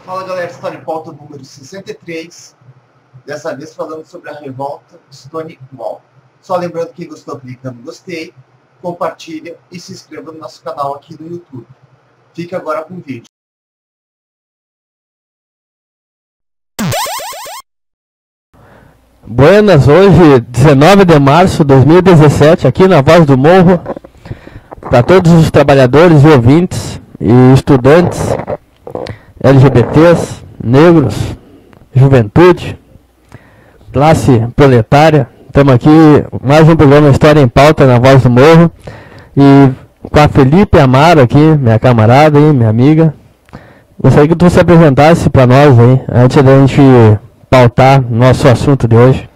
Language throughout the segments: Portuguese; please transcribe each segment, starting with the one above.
Fala galera, História em Pauta número 63. Dessa vez falando sobre a revolta de Stonewall. Só lembrando que quem gostou, clica no gostei, compartilha e se inscreva no nosso canal aqui no YouTube. Fique agora com o vídeo. Buenas, hoje 19 de março de 2017, aqui na Voz do Morro, para todos os trabalhadores e ouvintes e estudantes, LGBTs, negros, juventude, classe proletária. Estamos aqui, mais um programa História em Pauta na Voz do Morro, e com a Felipe Amaro aqui, minha camarada e minha amiga. Gostaria que tu se apresentasse para nós aí, antes da gente pautar nosso assunto de hoje.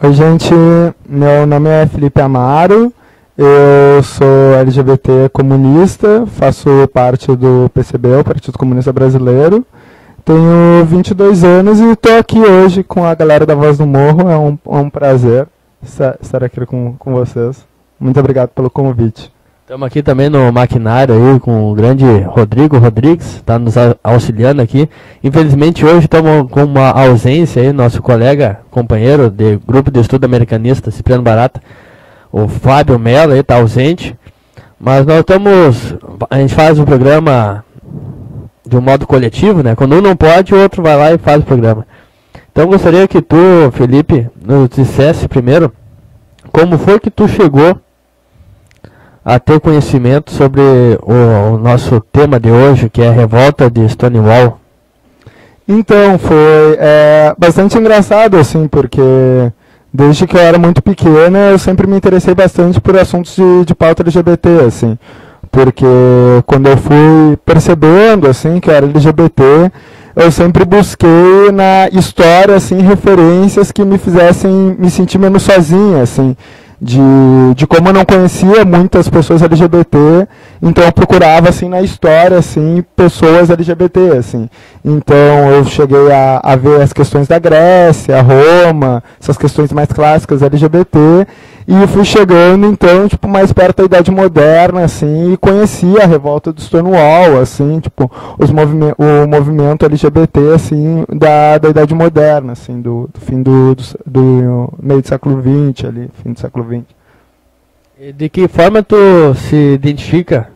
Oi gente, meu nome é Felipe Amaro, eu sou LGBT comunista, faço parte do PCB, o Partido Comunista Brasileiro, tenho 22 anos e estou aqui hoje com a galera da Voz do Morro, é um prazer estar aqui com vocês. Muito obrigado pelo convite. Estamos aqui também no maquinário aí com o grande Rodrigo Rodrigues, está nos auxiliando aqui. Infelizmente hoje estamos com uma ausência aí, nosso colega, companheiro de grupo de estudo americanista, Cipriano Barata, o Fábio Mello aí está ausente. Mas nós a gente faz o programa de um modo coletivo, né? Quando um não pode, o outro vai lá e faz o programa. Então gostaria que tu, Felipe, nos dissesse primeiro como foi que tu chegou a ter conhecimento sobre o nosso tema de hoje, que é a revolta de Stonewall. Então, foi bastante engraçado, assim, porque desde que eu era muito pequena, eu sempre me interessei bastante por assuntos de pauta LGBT, assim, porque quando eu fui percebendo, assim, que eu era LGBT, eu sempre busquei na história, assim, referências que me fizessem me sentir menos sozinha, assim, de como eu não conhecia muitas pessoas LGBT, então eu procurava, assim, na história, assim, pessoas LGBT, assim. Então eu cheguei a ver as questões da Grécia, Roma, essas questões mais clássicas LGBT, e fui chegando, então, tipo, mais perto da Idade Moderna, assim, e conheci a revolta do Stonewall, assim, tipo, o movimento LGBT, assim, da Idade Moderna, assim, do fim do meio do século XX, ali, fim do século XX. E de que forma tu se identifica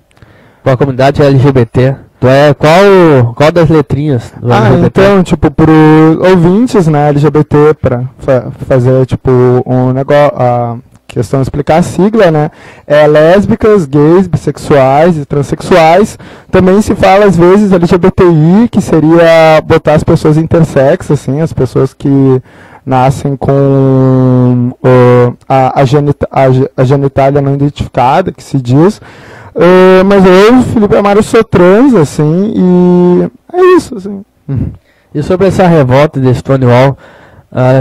com a comunidade LGBT? Tu é qual das letrinhas do LGBT? Então, tipo, pro ouvintes, né, LGBT, para fazer, tipo, um negócio, a questão de explicar a sigla, né, é lésbicas, gays, bissexuais e transexuais. Também se fala, às vezes, LGBTI, que seria botar as pessoas intersexas, assim, as pessoas que nascem com a genitália não identificada, que se diz. Mas eu, Felipe Amaro, sou trans, assim, e é isso, assim. E sobre essa revolta de Stonewall,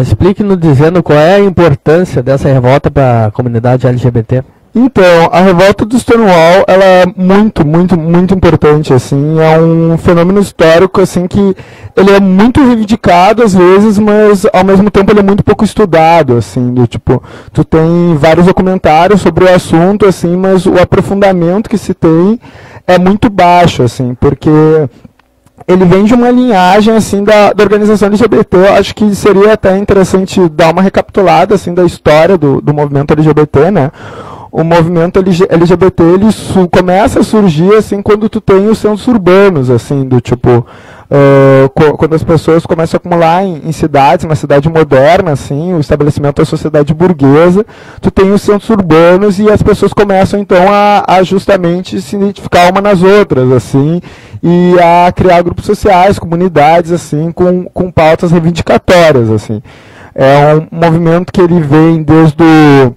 explique-nos dizendo qual é a importância dessa revolta para a comunidade LGBT. Então, a revolta do Stonewall, ela é muito, muito, muito importante, assim, é um fenômeno histórico, assim, que ele é muito reivindicado às vezes, mas ao mesmo tempo ele é muito pouco estudado, assim, do tipo, tu tem vários documentários sobre o assunto, assim, mas o aprofundamento que se tem é muito baixo, assim, porque ele vem de uma linhagem, assim, da organização LGBT. Eu acho que seria até interessante dar uma recapitulada, assim, da história do movimento LGBT, né? O movimento LGBT, ele começa a surgir, assim, quando tu tem os centros urbanos, assim, do tipo, quando as pessoas começam a acumular em cidades, uma cidade moderna, assim, o estabelecimento da sociedade burguesa, tu tem os centros urbanos e as pessoas começam, então, a justamente se identificar uma nas outras, assim, e a criar grupos sociais, comunidades, assim, com pautas reivindicatórias, assim. É um movimento que ele vem desde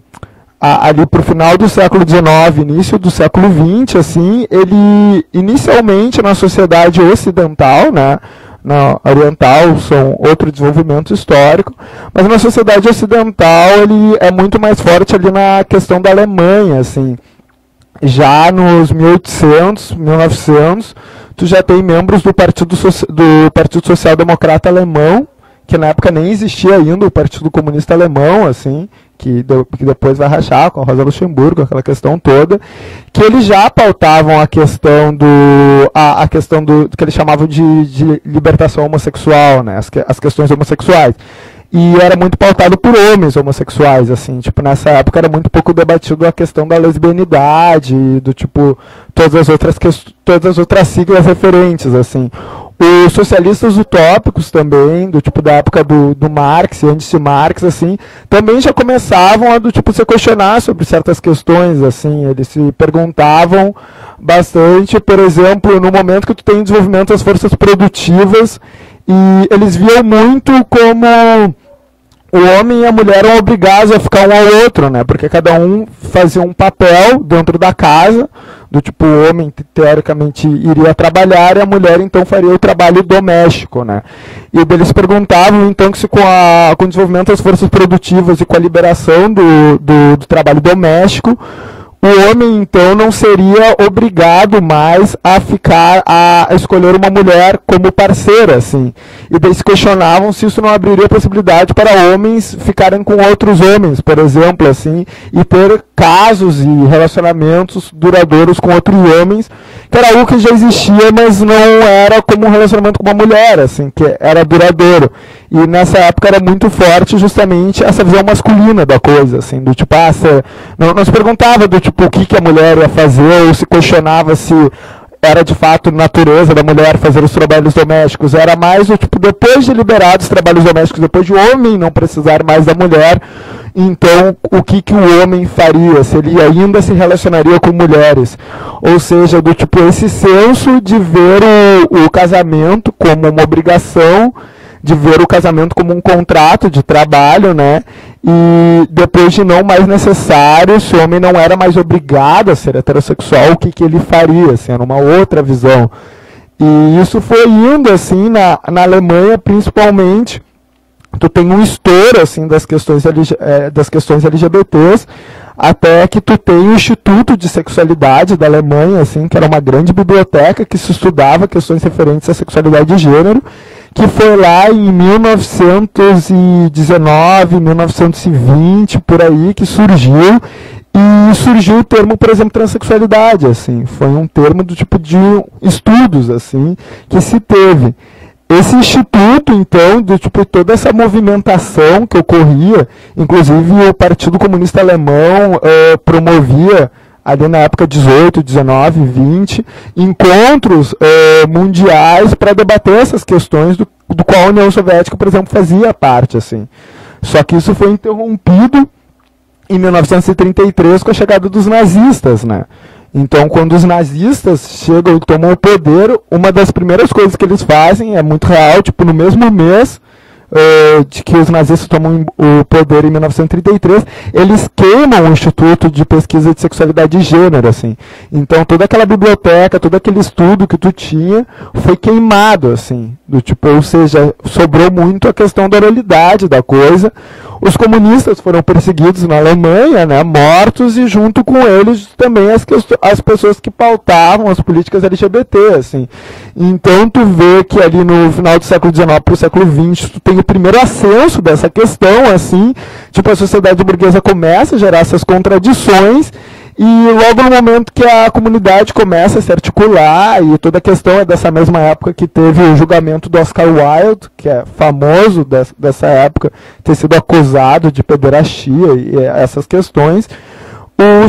ali para o final do século XIX, início do século XX, assim, ele inicialmente na sociedade ocidental, né, na oriental são outro desenvolvimento histórico, mas na sociedade ocidental ele é muito mais forte ali na questão da Alemanha, assim. Já nos 1800, 1900, tu já tem membros do Partido Social Democrata Alemão, que na época nem existia ainda o Partido Comunista Alemão, assim, que depois vai rachar com a Rosa Luxemburgo, aquela questão toda, que eles já pautavam a questão do que eles chamavam de libertação homossexual, né, as questões homossexuais. E era muito pautado por homens homossexuais, assim, tipo, nessa época era muito pouco debatido a questão da lesbianidade, do tipo, todas as outras siglas referentes, assim. Os socialistas utópicos também, do tipo da época do Marx e antes de Marx, assim, também já começavam a do tipo se questionar sobre certas questões, assim, eles se perguntavam bastante, por exemplo, no momento que tu tem desenvolvimento das forças produtivas, e eles viam muito como o homem e a mulher eram obrigados a ficar um ao outro, né? Porque cada um fazia um papel dentro da casa, do tipo, o homem teoricamente iria trabalhar e a mulher então faria o trabalho doméstico, né? E eles perguntavam então que se com o desenvolvimento das forças produtivas e com a liberação do trabalho doméstico, o homem, então, não seria obrigado mais a escolher uma mulher como parceira, assim. E daí se questionavam se isso não abriria possibilidade para homens ficarem com outros homens, por exemplo, assim, e ter casos e relacionamentos duradouros com outros homens, que era algo que já existia, mas não era como um relacionamento com uma mulher, assim, que era duradouro. E nessa época era muito forte justamente essa visão masculina da coisa, assim, do tipo, não se perguntava do tipo o que a mulher ia fazer, ou se questionava se era de fato natureza da mulher fazer os trabalhos domésticos, era mais o tipo, depois de liberados os trabalhos domésticos, depois de o homem não precisar mais da mulher, então o que o homem faria, se ele ainda se relacionaria com mulheres, ou seja, do tipo esse senso de ver o casamento como uma obrigação, de ver o casamento como um contrato de trabalho, né? E depois de não mais necessário, se o homem não era mais obrigado a ser heterossexual, o que ele faria? Assim, era uma outra visão. E isso foi indo, assim, na Alemanha, principalmente. Tu tem um estouro, assim, das questões LGBTs, até que tu tem o Instituto de Sexualidade da Alemanha, assim, que era uma grande biblioteca que se estudava questões referentes à sexualidade de gênero, que foi lá em 1919, 1920, por aí, que surgiu, e surgiu o termo, por exemplo, transexualidade, assim, foi um termo do tipo de estudos, assim, que se teve. Esse instituto, então, do tipo, toda essa movimentação que ocorria, inclusive o Partido Comunista Alemão promovia, ali na época 18, 19, 20, encontros mundiais para debater essas questões do qual a União Soviética, por exemplo, fazia parte, assim. Só que isso foi interrompido em 1933 com a chegada dos nazistas, né? Então, quando os nazistas chegam e tomam o poder, uma das primeiras coisas que eles fazem é muito real, tipo, no mesmo mês de que os nazistas tomam o poder em 1933, eles queimam o Instituto de Pesquisa de Sexualidade e Gênero, assim. Então, toda aquela biblioteca, todo aquele estudo que tu tinha foi queimado, assim, do tipo, ou seja, sobrou muito a questão da oralidade da coisa. Os comunistas foram perseguidos na Alemanha, né, mortos, e junto com eles também as pessoas que pautavam as políticas LGBT, assim. Então tu vê que ali no final do século XIX para o século XX, tu tem o primeiro ascenso dessa questão, assim, tipo, a sociedade burguesa começa a gerar essas contradições, e logo no momento que a comunidade começa a se articular, e toda a questão é dessa mesma época que teve o julgamento do Oscar Wilde, que é famoso dessa época, ter sido acusado de pederastia e essas questões,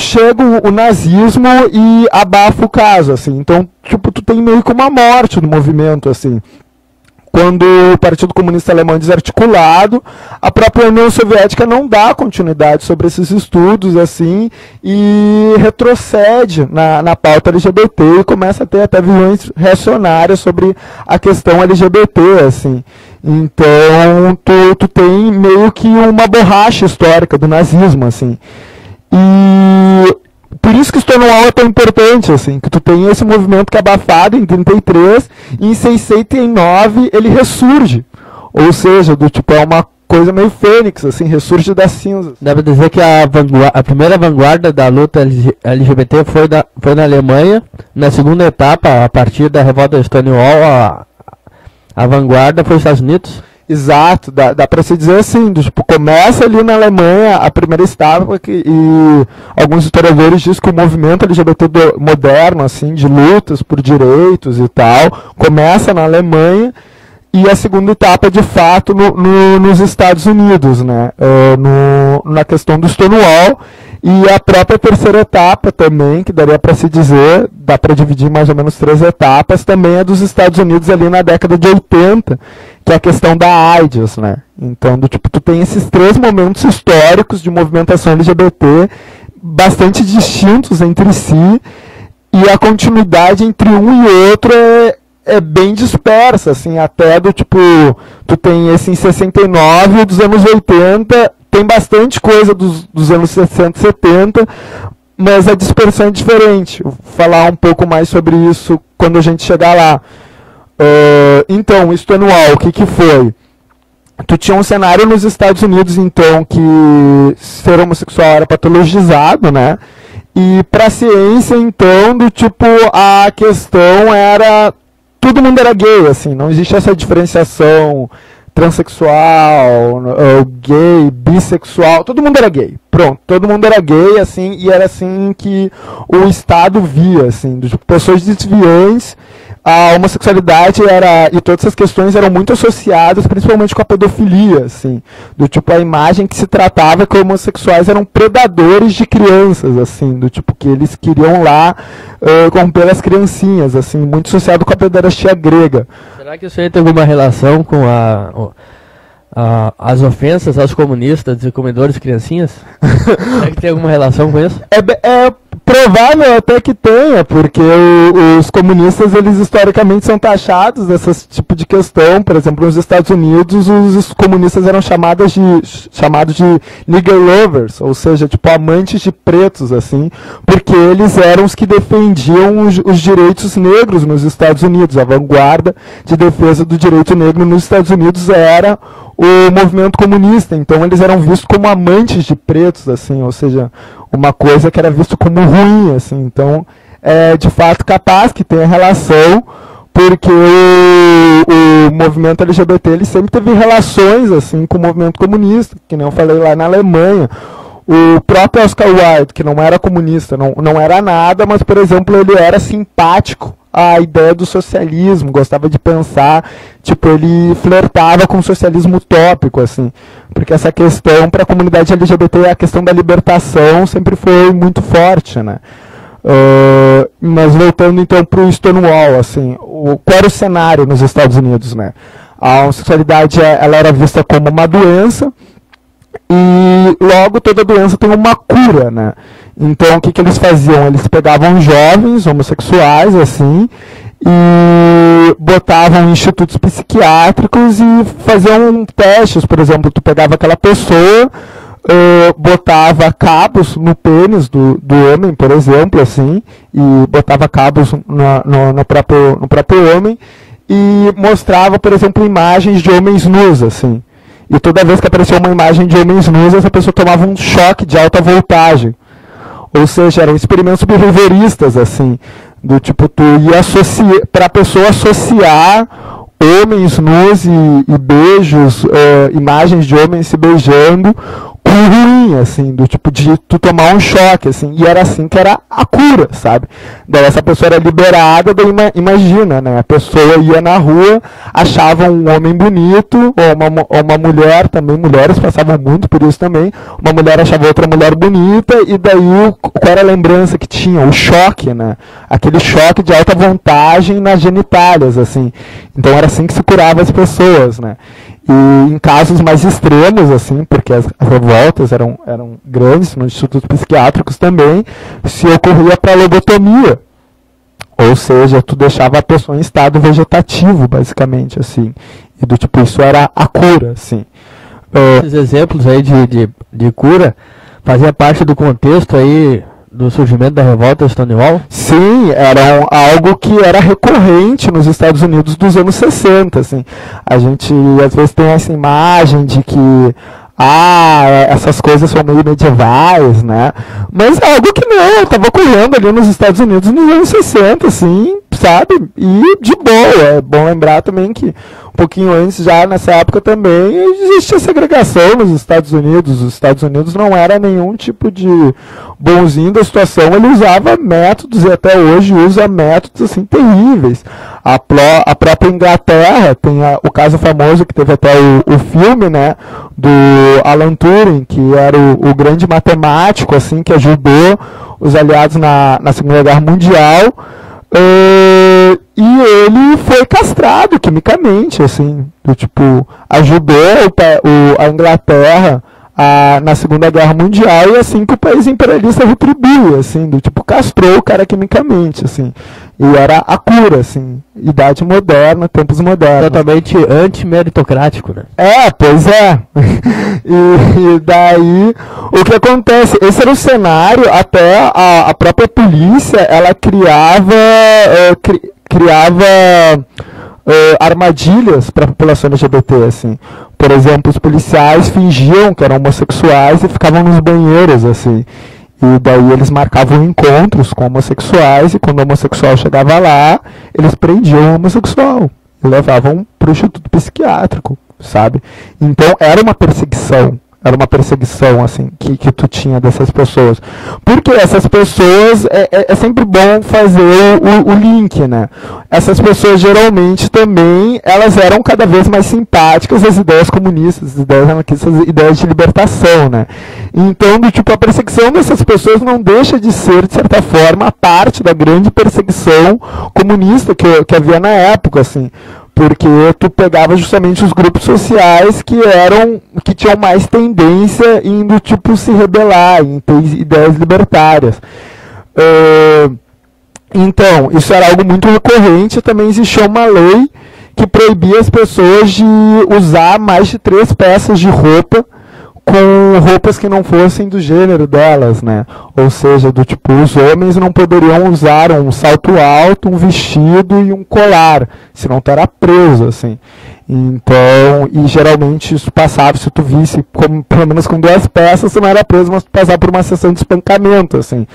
chega o nazismo e abafa o caso, assim. Então, tipo, tu tem meio que uma morte do movimento, assim. Quando o Partido Comunista Alemão é desarticulado, a própria União Soviética não dá continuidade sobre esses estudos, assim, e retrocede na pauta LGBT e começa a ter até visões reacionárias sobre a questão LGBT, assim. Então, tu tem meio que uma borracha histórica do nazismo, assim. E por isso que Stonewall é tão importante, assim, que tu tem esse movimento que é abafado em 33, e em 69 ele ressurge. Ou seja, do tipo, é uma coisa meio fênix, assim, ressurge das cinzas. Deve dizer que a primeira vanguarda da luta LGBT foi na Alemanha. Na segunda etapa, a partir da revolta de Stonewall, a vanguarda foi os Estados Unidos. Exato, dá para se dizer assim, tipo, começa ali na Alemanha a primeira etapa e alguns historiadores dizem que o movimento LGBT moderno, assim, de lutas por direitos e tal, começa na Alemanha e a segunda etapa, de fato, nos Estados Unidos, né, na questão do Stonewall. E a própria terceira etapa também, que daria para se dizer, dá para dividir em mais ou menos 3 etapas, também é dos Estados Unidos ali na década de 80, que é a questão da AIDS, né? Então, tu tem esses 3 momentos históricos de movimentação LGBT bastante distintos entre si, e a continuidade entre um e outro é bem dispersa, assim, até tu tem esse em 69 e dos anos 80, tem bastante coisa dos anos 60 e 70, mas a dispersão é diferente. Vou falar um pouco mais sobre isso quando a gente chegar lá. Então, o Stonewall, o que foi? Tu tinha um cenário nos Estados Unidos, então, que ser homossexual era patologizado, né? E para a ciência, então, a questão era... Todo mundo era gay, assim, não existe essa diferenciação transexual, gay, bissexual, todo mundo era gay, pronto, todo mundo era gay, assim, e era assim que o Estado via, assim, pessoas desviantes, a homossexualidade e todas essas questões eram muito associadas, principalmente com a pedofilia, assim, a imagem que se tratava que homossexuais eram predadores de crianças, assim, que eles queriam lá corromper as criancinhas, assim, muito associado com a pederastia grega. Será que isso aí tem alguma relação com as ofensas aos comunistas e comedores de criancinhas? Será que tem alguma relação com isso? É provável até que tenha, porque os comunistas, eles historicamente são taxados desse tipo de questão. Por exemplo, nos Estados Unidos, os comunistas eram chamados de nigger lovers, ou seja, amantes de pretos, assim, porque eles eram os que defendiam os direitos negros nos Estados Unidos. A vanguarda de defesa do direito negro nos Estados Unidos era o movimento comunista, então eles eram vistos como amantes de pretos, assim, ou seja, uma coisa que era visto como ruim, assim. Então é de fato capaz que tenha relação, porque o movimento LGBT ele sempre teve relações, assim, com o movimento comunista, que nem eu falei lá na Alemanha. O próprio Oscar Wilde, que não era comunista, não era nada, mas, por exemplo, ele era simpático à ideia do socialismo, gostava de pensar, ele flertava com o socialismo utópico, assim, porque essa questão para a comunidade LGBT, a questão da libertação sempre foi muito forte, né? Mas voltando então para o Stonewall, assim, qual era o cenário nos Estados Unidos, né? A homossexualidade ela era vista como uma doença, e logo toda doença tem uma cura, né? Então o que eles faziam? Eles pegavam jovens homossexuais, assim, e botavam em institutos psiquiátricos e faziam testes. Por exemplo, tu pegava aquela pessoa, botava cabos no pênis do homem, por exemplo, assim, e botava cabos no próprio homem e mostrava, por exemplo, imagens de homens nus, assim. E toda vez que aparecia uma imagem de homens nus, essa pessoa tomava um choque de alta voltagem. Ou seja, eram experimentos behavioristas, assim, tu ia associar, para a pessoa associar homens nus e beijos, imagens de homens se beijando, com ruim, assim, de tu tomar um choque, assim, e era assim que era a cura, sabe? Daí essa pessoa era liberada, daí imagina, né? A pessoa ia na rua, achava um homem bonito, ou uma mulher também, mulheres passavam muito por isso também, uma mulher achava outra mulher bonita, e daí qual era a lembrança que tinha? O choque, né? Aquele choque de alta voltagem nas genitálias, assim. Então era assim que se curava as pessoas, né? E em casos mais extremos, assim, porque as revoltas eram grandes, nos institutos psiquiátricos também, se ocorria para lobotomia. Ou seja, tu deixava a pessoa em estado vegetativo, basicamente, assim. E isso era a cura, assim. Esses exemplos aí de cura fazia parte do contexto aí do surgimento da revolta Stonewall? Sim, era algo que era recorrente nos Estados Unidos dos anos 60, assim. A gente, às vezes, tem essa imagem de que essas coisas são meio medievais, né? Mas é algo que não, estava ocorrendo ali nos Estados Unidos nos anos 60, assim, sabe? E de boa. É bom lembrar também que um pouquinho antes, já nessa época também, existia segregação nos Estados Unidos. Os Estados Unidos não era nenhum tipo de bonzinho da situação, ele usava métodos, e até hoje usa métodos assim terríveis. A própria Inglaterra tem o caso famoso, que teve até o filme, né, do Alan Turing, que era o grande matemático assim, que ajudou os aliados na Segunda Guerra Mundial. E ele foi castrado quimicamente, assim, do tipo, ajudou a Inglaterra na Segunda Guerra Mundial, e assim que o país imperialista retribui, assim, do tipo, castrou o cara quimicamente, assim, e era a cura, assim, idade moderna, tempos modernos. Totalmente anti-meritocrático, né? Pois é. E daí, o que acontece? Esse era o cenário, até a própria polícia, ela criava armadilhas para a população LGBT, assim. Por exemplo, os policiais fingiam que eram homossexuais e ficavam nos banheiros, assim. E daí eles marcavam encontros com homossexuais, e quando o homossexual chegava lá, eles prendiam o homossexual e levavam para o instituto psiquiátrico, sabe? Então era uma perseguição. Era uma perseguição, assim, que tu tinha dessas pessoas. Porque essas pessoas, é sempre bom fazer o link, né? Essas pessoas, geralmente, também, elas eram cada vez mais simpáticas às ideias comunistas, às ideias anarquistas, às ideias de libertação, né? Então, do tipo, a perseguição dessas pessoas não deixa de ser, de certa forma, a parte da grande perseguição comunista que havia na época, assim. Porque tu pegava justamente os grupos sociais que tinham mais tendência em do tipo se rebelar, em ter ideias libertárias. Então, isso era algo muito recorrente. Também existia uma lei que proibia as pessoas de usar mais de 3 peças de roupa, com roupas que não fossem do gênero delas, né? Ou seja, do tipo, os homens não poderiam usar um salto alto, um vestido e um colar, senão tu era preso, assim. Então, e geralmente isso passava, se tu visse pelo menos com 2 peças, tu não era preso, mas tu passava por uma sessão de espancamento, assim.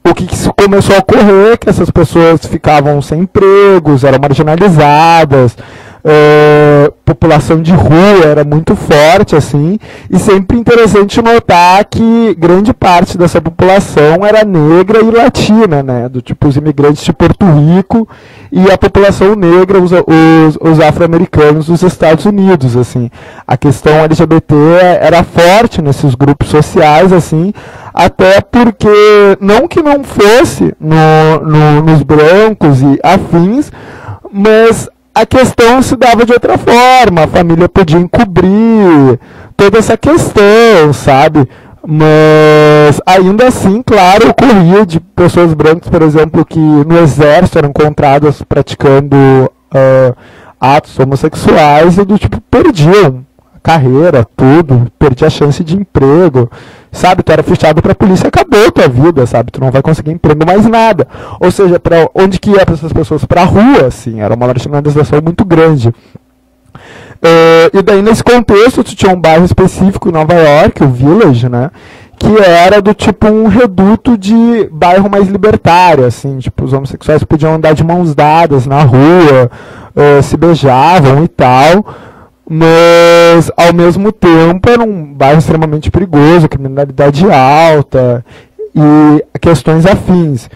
O que começou a ocorrer é que essas pessoas ficavam sem empregos, eram marginalizadas, população de rua era muito forte, assim, e sempre interessante notar que grande parte dessa população era negra e latina, né, do tipo os imigrantes de Porto Rico e a população negra, os afro-americanos dos Estados Unidos, assim. A questão LGBT era forte nesses grupos sociais, assim, até porque, não que não fosse nos brancos e afins, mas a questão se dava de outra forma, a família podia encobrir toda essa questão, sabe? Mas ainda assim, claro, ocorria de pessoas brancas, por exemplo, que no exército eram encontradas praticando atos homossexuais e do tipo perdiam a carreira, tudo, perdia a chance de emprego, sabe? Tu era fichado pra polícia, acabou a tua vida, sabe? Tu não vai conseguir emprego mais nada. Ou seja, pra onde que ia pra essas pessoas? Pra rua, assim, era uma marginalização muito grande. E daí, nesse contexto, tu tinha um bairro específico em Nova York, o Village, né? Que era do tipo um reduto de bairro mais libertário, assim, tipo, os homossexuais podiam andar de mãos dadas na rua, se beijavam e tal, mas ao mesmo tempo era um bairro extremamente perigoso, criminalidade alta e questões afins.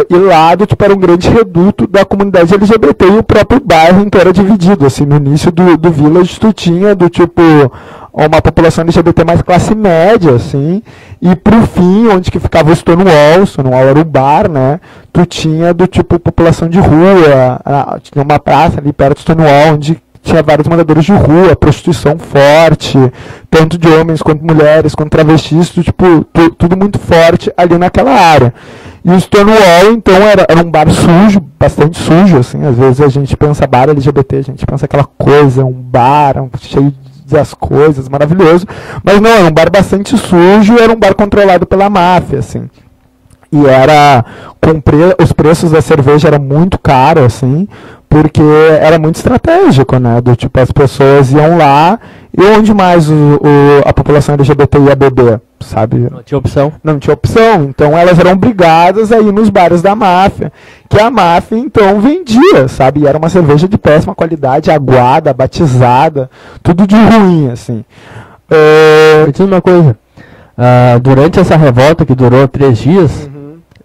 E lá do tipo era um grande reduto da comunidade LGBT, e o próprio bairro então era dividido, assim, no início do Village tu tinha do tipo uma população LGBT mais classe média, assim, e pro fim, onde que ficava o Stonewall era um bar, né, tu tinha do tipo população de rua, tinha uma praça ali perto do Stonewall, onde tinha vários moradores de rua, prostituição forte, tanto de homens quanto mulheres, quanto travestis, tipo, tudo muito forte ali naquela área. E o Stonewall, então, era um bar sujo, bastante sujo, assim, às vezes a gente pensa bar LGBT, a gente pensa aquela coisa, um bar cheio das coisas, maravilhoso, mas não, era um bar bastante sujo, era um bar controlado pela máfia, assim. E era, os preços da cerveja eram muito caros, assim, porque era muito estratégico, né? Do tipo, as pessoas iam lá e onde mais a população LGBT ia beber, sabe? Não tinha opção. Não tinha opção, então elas eram obrigadas a ir nos bares da máfia, que a máfia então vendia, sabe? E era uma cerveja de péssima qualidade, aguada, batizada, tudo de ruim, assim. Me diz uma coisa, durante essa revolta que durou 3 dias,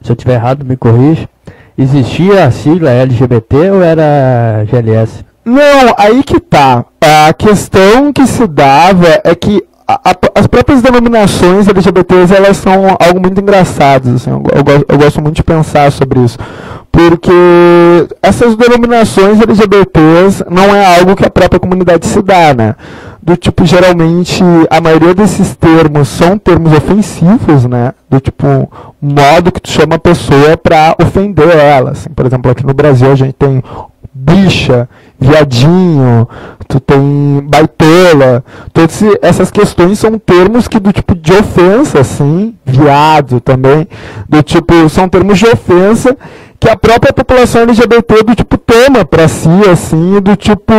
se eu estiver errado me corrija, existia a sigla LGBT ou era GLS? Não, aí que tá. A questão que se dava é que as próprias denominações LGBTs, elas são algo muito engraçado, assim, eu gosto muito de pensar sobre isso, porque essas denominações LGBTs não é algo que a própria comunidade se dá, né? Do tipo, geralmente, a maioria desses termos são termos ofensivos, né? Do tipo, modo que tu chama a pessoa pra ofender ela, assim. Por exemplo, aqui no Brasil a gente tem bicha, viadinho, tu tem baitola, todas essas questões são termos que do tipo de ofensa, assim, viado também, do tipo, são termos de ofensa que a própria população LGBT do tipo toma pra si, assim, do tipo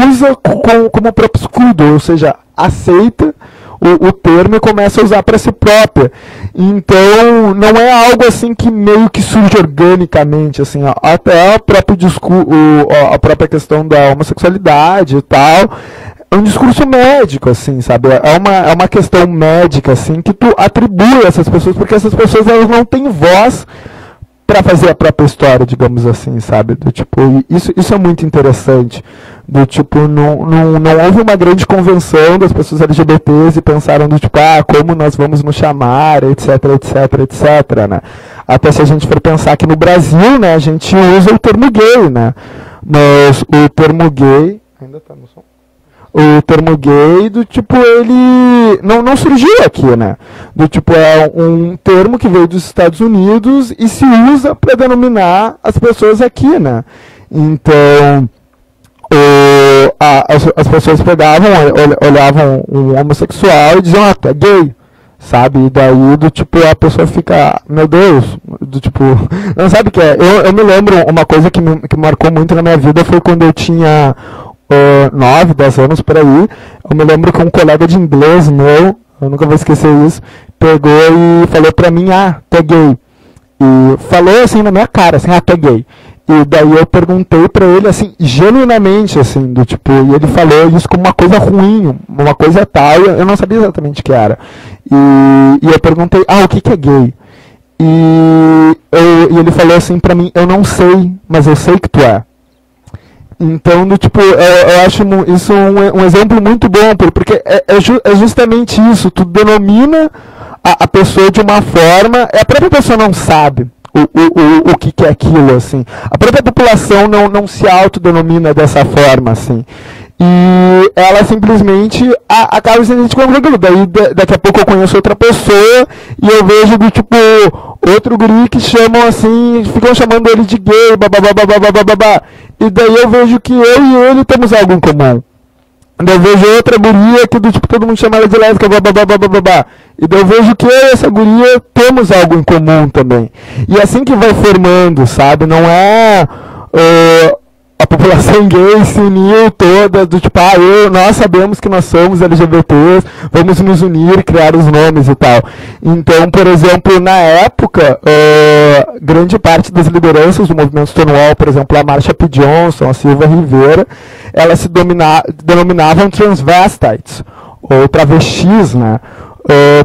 usa como próprio escudo, ou seja, aceita o termo e começa a usar para si própria. Então, não é algo assim que meio que surge organicamente, assim, até o próprio a própria questão da homossexualidade e tal, é um discurso médico, assim, sabe? É uma questão médica, assim, que tu atribui a essas pessoas, porque essas pessoas elas não têm voz para fazer a própria história, digamos assim, sabe? Do tipo, isso é muito interessante. Do tipo, não houve uma grande convenção das pessoas LGBTs e pensaram do tipo, como nós vamos nos chamar, etc, etc, etc, né? Até se a gente for pensar que no Brasil, né, a gente usa o termo gay, né? Mas o termo gay... Ainda tá no som? O termo gay, do tipo, ele não surgiu aqui, né? Do tipo, é um termo que veio dos Estados Unidos e se usa para denominar as pessoas aqui, né? Então, as pessoas pegavam, olhavam um homossexual e diziam, tu é gay, sabe? E daí, do tipo, a pessoa fica, meu Deus, do tipo, não sabe o que é? Eu me lembro, uma coisa que me marcou muito na minha vida foi quando eu tinha 9, 10 anos por aí. Eu me lembro que um colega de inglês meu, eu nunca vou esquecer isso, pegou e falou pra mim, tu é gay. E falou assim na minha cara, assim, tu é gay. E daí eu perguntei pra ele, assim, genuinamente, assim, do tipo, e ele falou isso como uma coisa ruim, uma coisa tal, eu não sabia exatamente o que era. E eu perguntei, o que é gay? E ele falou assim pra mim, eu não sei, mas eu sei que tu é. Então, do tipo, eu acho isso um exemplo muito bom, porque é justamente isso, tu denomina a pessoa de uma forma, a própria pessoa não sabe o que é aquilo, assim. A própria população não se autodenomina dessa forma, assim. E ela simplesmente acaba se identificando com aquilo. Daí, daqui a pouco eu conheço outra pessoa e eu vejo do tipo, outro guri que chamam assim, ficam chamando ele de gay, babá. E daí eu vejo que eu e ele temos algo em comum. Daí eu vejo outra guria que do tipo, todo mundo chama ela de lésbica, babá. E daí eu vejo que eu e essa guria temos algo em comum também. E é assim que vai formando, sabe? Não é... a população gay se uniu toda, do tipo, nós sabemos que nós somos LGBTs, vamos nos unir, criar os nomes e tal. Então, por exemplo, na época, grande parte das lideranças do movimento Stonewall, por exemplo, a Marsha P. Johnson, a Silva Rivera, elas se denominavam transvestites, ou travestis, né?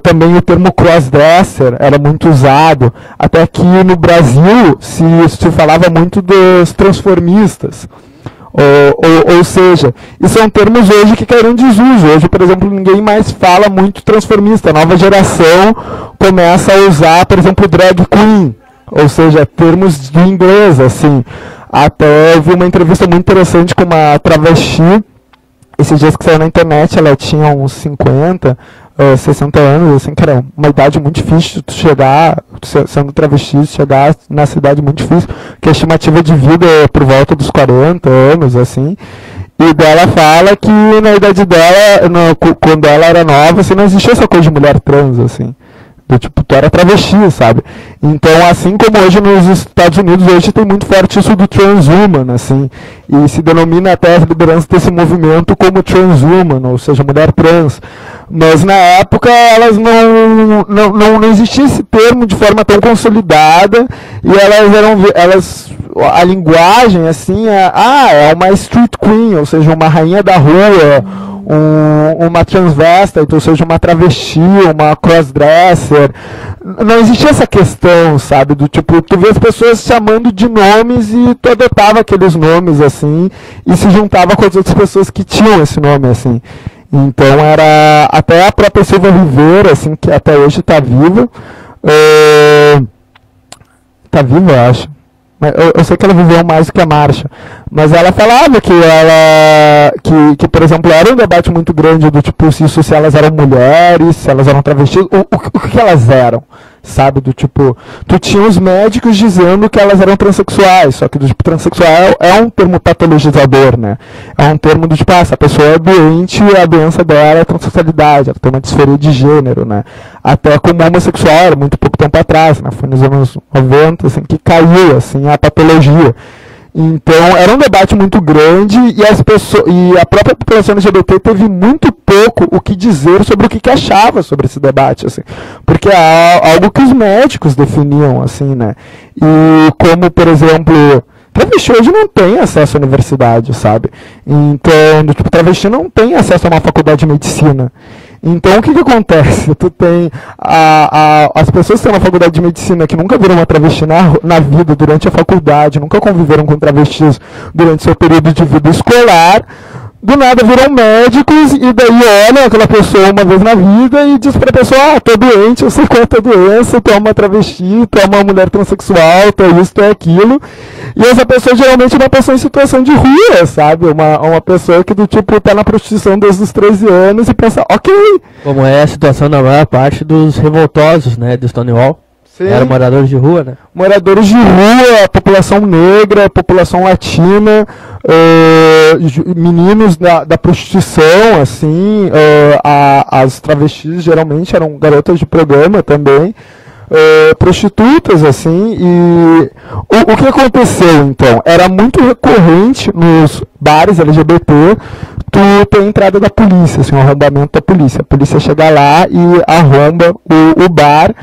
Também o termo crossdresser era muito usado, até aqui no Brasil se falava muito dos transformistas, ou seja, e são termos hoje que caíram em desuso. Hoje, por exemplo, ninguém mais fala muito transformista, a nova geração começa a usar, por exemplo, drag queen, ou seja, termos de inglês, assim. Até eu vi uma entrevista muito interessante com uma travesti, esses dias que saiu na internet, ela tinha uns 50, 60 anos, assim, que era uma idade muito difícil de chegar, sendo travesti, chegar nessa idade muito difícil, que a estimativa de vida é por volta dos 40 anos, assim, e dela fala que na idade dela, quando ela era nova, assim, não existia essa coisa de mulher trans, assim, Do tipo, tu era travesti, sabe? Então, assim como hoje nos Estados Unidos, hoje tem muito forte isso do transhuman, assim, e se denomina até a liderança desse movimento como transhuman, ou seja, mulher trans. Mas na época elas não existia esse termo de forma tão consolidada, e a linguagem, assim, é uma street queen, ou seja, uma rainha da rua, uma transvestite, ou seja, uma travesti, uma crossdresser. Não existia essa questão, sabe, do tipo, tu vê as pessoas chamando de nomes e tu adotava aqueles nomes, assim, e se juntava com as outras pessoas que tinham esse nome, assim. Então era até a própria Silva Rivera, assim, que até hoje está viva. Está viva, eu acho. Eu sei que ela viveu mais do que a Marcha, mas ela falava que, por exemplo, era um debate muito grande do tipo, se elas eram mulheres, se elas eram travestis, o que elas eram, sabe, do tipo, tu tinha os médicos dizendo que elas eram transexuais, só que do tipo, transexual é um termo patologizador, né, é um termo do tipo, essa pessoa é doente, a doença dela é a transexualidade, ela tem uma disforia de gênero, né, até como homossexual, era muito pouco tempo atrás, né, foi nos anos 90, assim, que caiu, assim, a patologia. Então, era um debate muito grande e a própria população LGBT teve muito pouco o que dizer sobre o que achava sobre esse debate, assim, porque é algo que os médicos definiam, assim, né, e como, por exemplo, travesti hoje não tem acesso à universidade, sabe, então, tipo, travesti não tem acesso a uma faculdade de medicina. Então, o que acontece? Tu tem as pessoas que estão na faculdade de medicina que nunca viram uma travesti na vida durante a faculdade, nunca conviveram com travestis durante seu período de vida escolar, do nada viram médicos e daí olham aquela pessoa uma vez na vida e diz pra pessoa, tô doente, eu sei qual é a tua doença, tu é uma travesti, tu é uma mulher transexual, tu é isso, tu é aquilo. E essa pessoa geralmente é uma pessoa em situação de rua, sabe? Uma pessoa que do tipo tá na prostituição desde os 13 anos e pensa, ok. Como é a situação da maior parte dos revoltosos, né, do Stonewall. Sim. Eram moradores de rua, né? Moradores de rua, população negra, população latina, meninos da prostituição, assim, as travestis geralmente eram garotas de programa também, prostitutas, assim, e o que aconteceu, então? Era muito recorrente nos bares LGBT tu ter a entrada da polícia, assim, o arrombamento da polícia. A polícia chega lá e arromba o bar,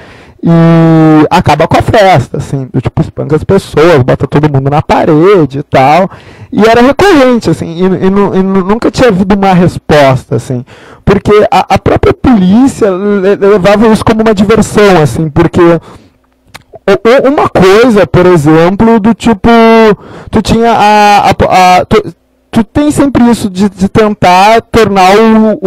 e acaba com a festa, assim, do tipo, espanca as pessoas, bota todo mundo na parede e tal, e era recorrente, assim, e nunca tinha havido uma resposta, assim, porque a própria polícia levava isso como uma diversão, assim, porque uma coisa, por exemplo, do tipo, tu tinha tu tem sempre isso de tentar tornar o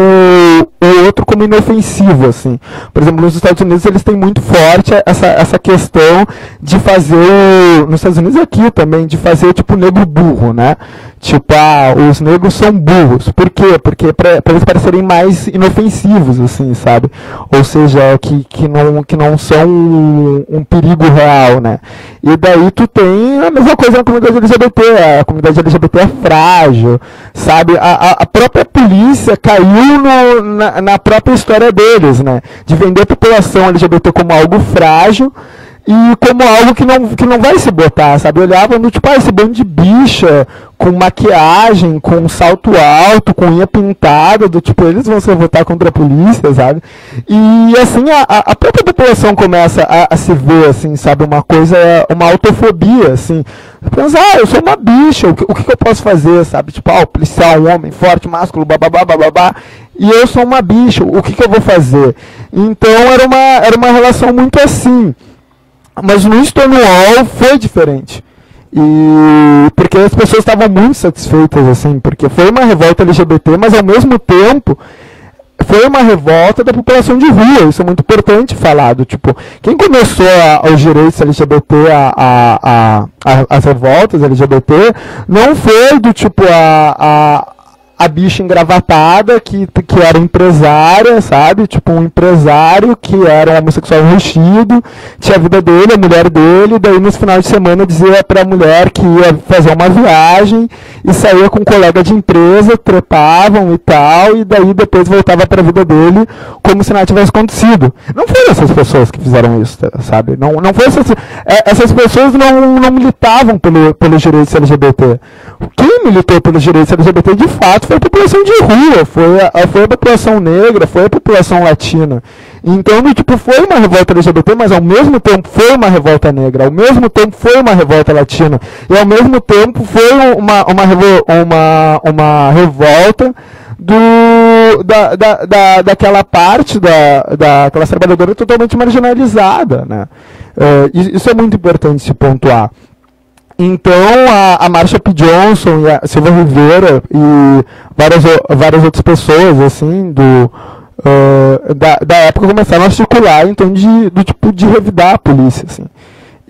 outro como inofensivo, assim. Por exemplo, nos Estados Unidos eles têm muito forte essa questão de fazer, nos Estados Unidos aqui também, de fazer tipo negro burro, né? Tipo, os negros são burros. Por quê? Porque para eles parecerem mais inofensivos, assim, sabe? Ou seja, que não são um perigo real, né? E daí tu tem a mesma coisa na comunidade LGBT. A comunidade LGBT é frágil, sabe? A própria polícia caiu na própria história deles, né? De vender a população LGBT como algo frágil e como algo que não vai se botar, sabe? Olhavam no tipo, esse bando de bicha, com maquiagem, com salto alto, com unha pintada, do tipo, eles vão se revoltar contra a polícia, sabe? E assim, a própria população começa a se ver, assim, sabe? Uma coisa, uma autofobia, assim. Pensa, eu sou uma bicha, o que eu posso fazer, sabe? Tipo, o policial, um homem forte, másculo, bababá, e eu sou uma bicha, o que eu vou fazer? Então, era uma relação muito assim. Mas no Stonewall foi diferente. E porque as pessoas estavam muito satisfeitas, assim, porque foi uma revolta LGBT, mas ao mesmo tempo foi uma revolta da população de rua. Isso é muito importante falar, do tipo, quem começou os direitos LGBT, as revoltas LGBT, não foi do tipo a bicha engravatada, que era empresária, sabe? Tipo, um empresário que era um homossexual enrustido, tinha a vida dele, a mulher dele, daí nos finais de semana dizia pra mulher que ia fazer uma viagem e saía com um colega de empresa, trepavam e tal, e daí depois voltava pra vida dele como se nada tivesse acontecido. Não foram essas pessoas que fizeram isso, sabe? Não foi essas pessoas não militavam pelos direitos LGBT. Quem militou pelos direitos LGBT, de fato, foi a população de rua, foi a população negra, foi a população latina. Então, tipo, foi uma revolta LGBT, mas ao mesmo tempo foi uma revolta negra, ao mesmo tempo foi uma revolta latina, e ao mesmo tempo foi uma revolta daquela parte da classe trabalhadora totalmente marginalizada, né? Isso é muito importante se pontuar. Então, a Marsha P. Johnson e a Silvia Rivera e várias outras pessoas, assim, da época começaram a articular, então, do tipo de revidar a polícia, assim.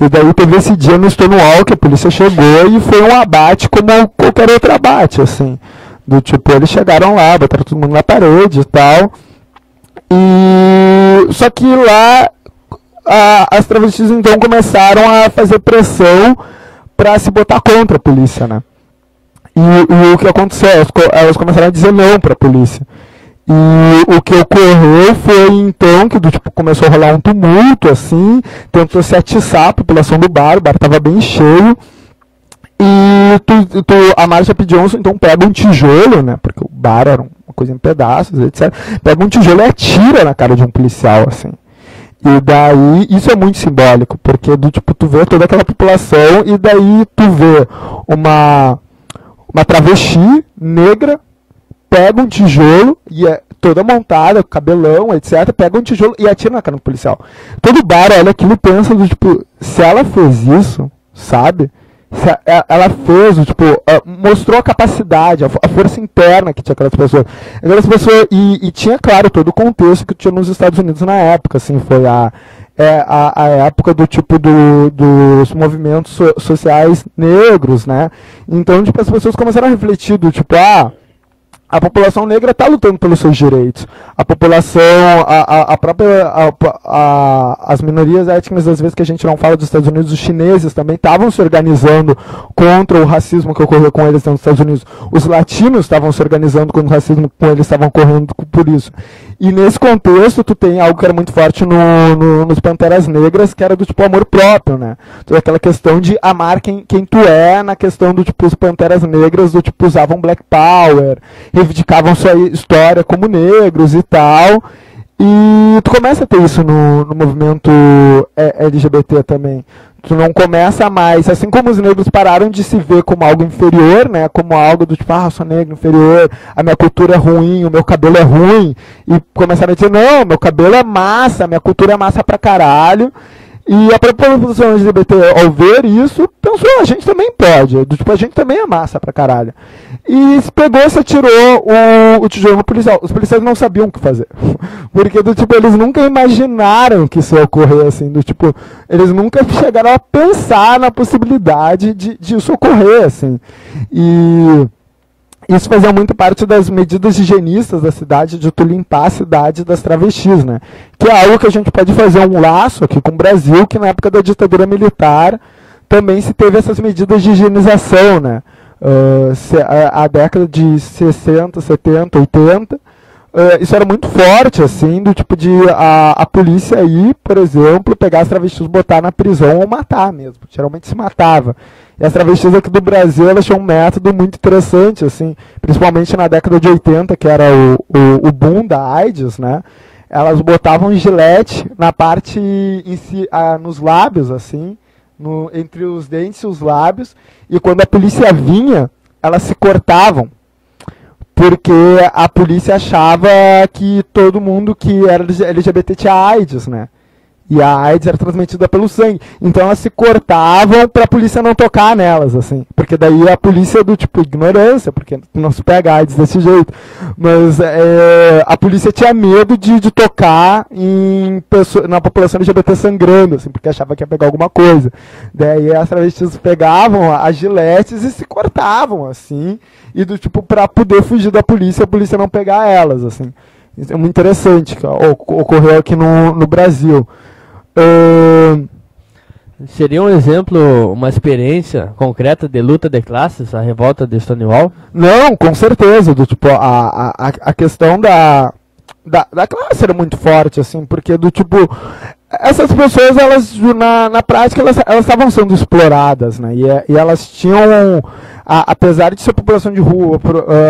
E daí teve esse dia no Stonewall que a polícia chegou e foi um abate como qualquer outro abate, assim. Do tipo, eles chegaram lá, botaram todo mundo na parede e tal. Só que lá, as travestis, então, começaram a fazer pressão para se botar contra a polícia, né? E o que aconteceu? Elas começaram a dizer não para a polícia. E o que ocorreu foi, então, que tipo, começou a rolar um tumulto, assim, tentou se atiçar a população do bar, o bar estava bem cheio, e a Marsha P. Johnson, então, pega um tijolo, né, porque o bar era uma coisa em pedaços, etc., pega um tijolo e atira na cara de um policial, assim. E daí, isso é muito simbólico, porque tipo, tu vê toda aquela população e daí tu vê uma travesti negra, pega um tijolo, e é toda montada, cabelão, etc., pega um tijolo e atira na cara do policial. Todo bar olha aquilo e pensa, do, tipo, se ela fez isso, sabe? Se ela fez, tipo, mostrou a capacidade, a força interna que tinha aquelas pessoas. E tinha, claro, todo o contexto que tinha nos Estados Unidos na época, assim, foi a época do tipo dos movimentos sociais negros, né? Então, tipo, as pessoas começaram a refletir do tipo, a população negra está lutando pelos seus direitos. A população, as minorias étnicas, às vezes que a gente não fala dos Estados Unidos, os chineses também estavam se organizando contra o racismo que ocorreu com eles nos Estados Unidos. Os latinos estavam se organizando contra o racismo com eles, estavam correndo por isso. E nesse contexto, tu tem algo que era muito forte nos Panteras Negras, que era do tipo amor próprio, né? Toda aquela questão de amar quem tu é, na questão do tipo, os Panteras Negras, do tipo, usavam Black Power, reivindicavam sua história como negros e tal. E tu começa a ter isso no movimento LGBT também. Tu não começa mais, assim como os negros pararam de se ver como algo inferior, né, como algo do tipo, eu sou negro, inferior, a minha cultura é ruim, o meu cabelo é ruim, e começaram a dizer, não, meu cabelo é massa, minha cultura é massa pra caralho. E a população LGBT, ao ver isso, pensou, a gente também pode, tipo, a gente também é massa pra caralho. E se pegou, se atirou o tijolo no policial. Os policiais não sabiam o que fazer. Porque, do tipo, eles nunca imaginaram que isso ia ocorrer, assim, do tipo, eles nunca chegaram a pensar na possibilidade de isso ocorrer, assim. E isso fazia muito parte das medidas higienistas da cidade, de tu limpar a cidade das travestis, né? Que é algo que a gente pode fazer um laço aqui com o Brasil, que na época da ditadura militar também se teve essas medidas de higienização, né? A década de 60, 70, 80, isso era muito forte, assim, do tipo de a polícia ir, por exemplo, pegar as travestis, botar na prisão ou matar mesmo. Geralmente se matava. E as travestis aqui do Brasil, elas tinham um método muito interessante, assim, principalmente na década de 80, que era o boom da AIDS, né? Elas botavam gilete na parte, nos lábios, assim, entre os dentes e os lábios, e quando a polícia vinha, elas se cortavam, porque a polícia achava que todo mundo que era LGBT tinha AIDS, né? E a AIDS era transmitida pelo sangue. Então elas se cortavam pra polícia não tocar nelas, assim. Porque daí a polícia do tipo ignorância, porque não se pega AIDS desse jeito. Mas a polícia tinha medo de tocar na população LGBT sangrando, assim, porque achava que ia pegar alguma coisa. Daí as travestis pegavam as giletes e se cortavam, assim, e do tipo, pra poder fugir da polícia, a polícia não pegar elas, assim. Isso é muito interessante, que ocorreu aqui no Brasil. Seria um exemplo, uma experiência concreta de luta de classes, a revolta de Stonewall? Não, com certeza. Do tipo, a questão da classe era muito forte, assim, porque do tipo, essas pessoas, elas na prática, elas estavam sendo exploradas, né? E elas tinham, apesar de ser população de rua,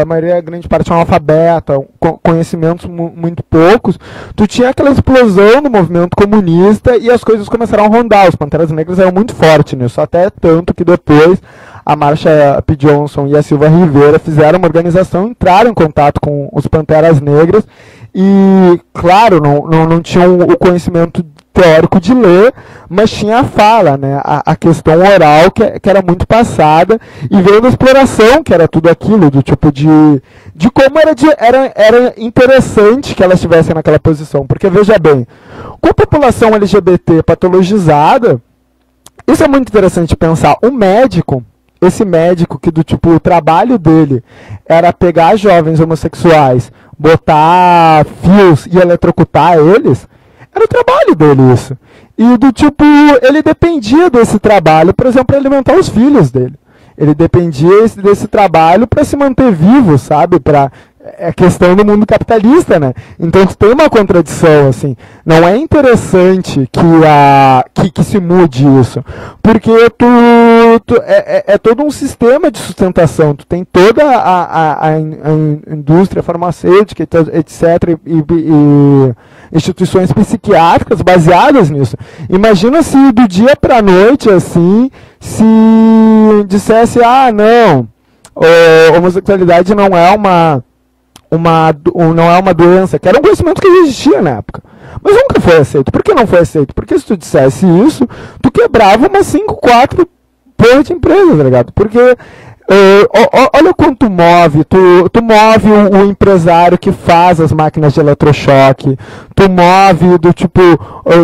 a maioria, a grande parte, analfabeta, conhecimentos muito poucos, tu tinha aquela explosão do movimento comunista e as coisas começaram a rondar. Os Panteras Negras eram muito fortes nisso, até tanto que depois a Marsha P. Johnson e a Silva Rivera fizeram uma organização, entraram em contato com os Panteras Negras e, claro, não tinham o conhecimento teórico de ler, mas tinha a fala, né? A questão oral que era muito passada, e veio da exploração, que era tudo aquilo, do tipo de como era interessante que elas estivessem naquela posição. Porque, veja bem, com a população LGBT patologizada, isso é muito interessante pensar. Esse médico que do tipo, o trabalho dele era pegar jovens homossexuais, botar fios e eletrocutar eles, era o trabalho dele isso. E do tipo, ele dependia desse trabalho, por exemplo, para alimentar os filhos dele. Ele dependia desse trabalho para se manter vivo, sabe? É questão do mundo capitalista, né? Então tem uma contradição, assim. Não é interessante que se mude isso, porque é todo um sistema de sustentação. Tu tem toda a indústria farmacêutica, etc., e instituições psiquiátricas baseadas nisso. Imagina se do dia para a noite, assim, se dissesse, não, homossexualidade não é uma doença, que era um conhecimento que existia na época, mas nunca foi aceito. Por que não foi aceito? Porque se tu dissesse isso, tu quebrava umas 5, 4 porra de empresa, tá ligado? Porque olha quanto move, tu move o empresário que faz as máquinas de eletrochoque, tu move do tipo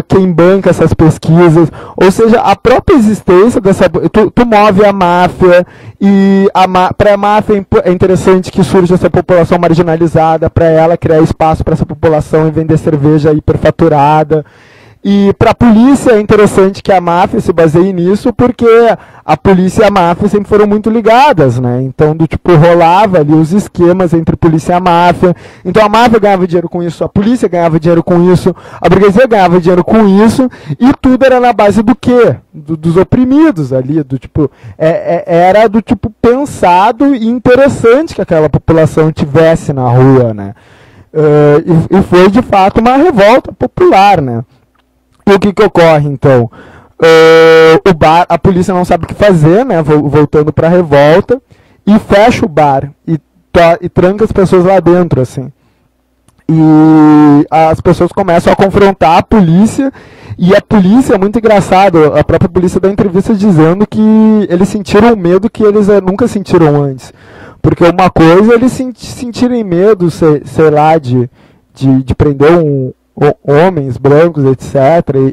quem banca essas pesquisas, ou seja, a própria existência dessa, tu move a máfia, e para a máfia é interessante que surja essa população marginalizada, para ela criar espaço para essa população e vender cerveja hiperfaturada. E para a polícia é interessante que a máfia se baseie nisso, porque a polícia e a máfia sempre foram muito ligadas, né? Então, do tipo, rolava ali os esquemas entre polícia e a máfia. Então, a máfia ganhava dinheiro com isso, a polícia ganhava dinheiro com isso, a burguesia ganhava dinheiro com isso, e tudo era na base do quê? Dos oprimidos ali, do tipo, era do tipo pensado e interessante que aquela população tivesse na rua, né? E foi, de fato, uma revolta popular, né? E o que ocorre, então? A polícia não sabe o que fazer, né? Voltando para a revolta, e fecha o bar e tranca as pessoas lá dentro, assim. E as pessoas começam a confrontar a polícia, e a polícia é muito engraçado. A própria polícia dá entrevista dizendo que eles sentiram medo que eles nunca sentiram antes. Porque uma coisa é eles sentirem medo, sei lá, de prender homens brancos, etc.,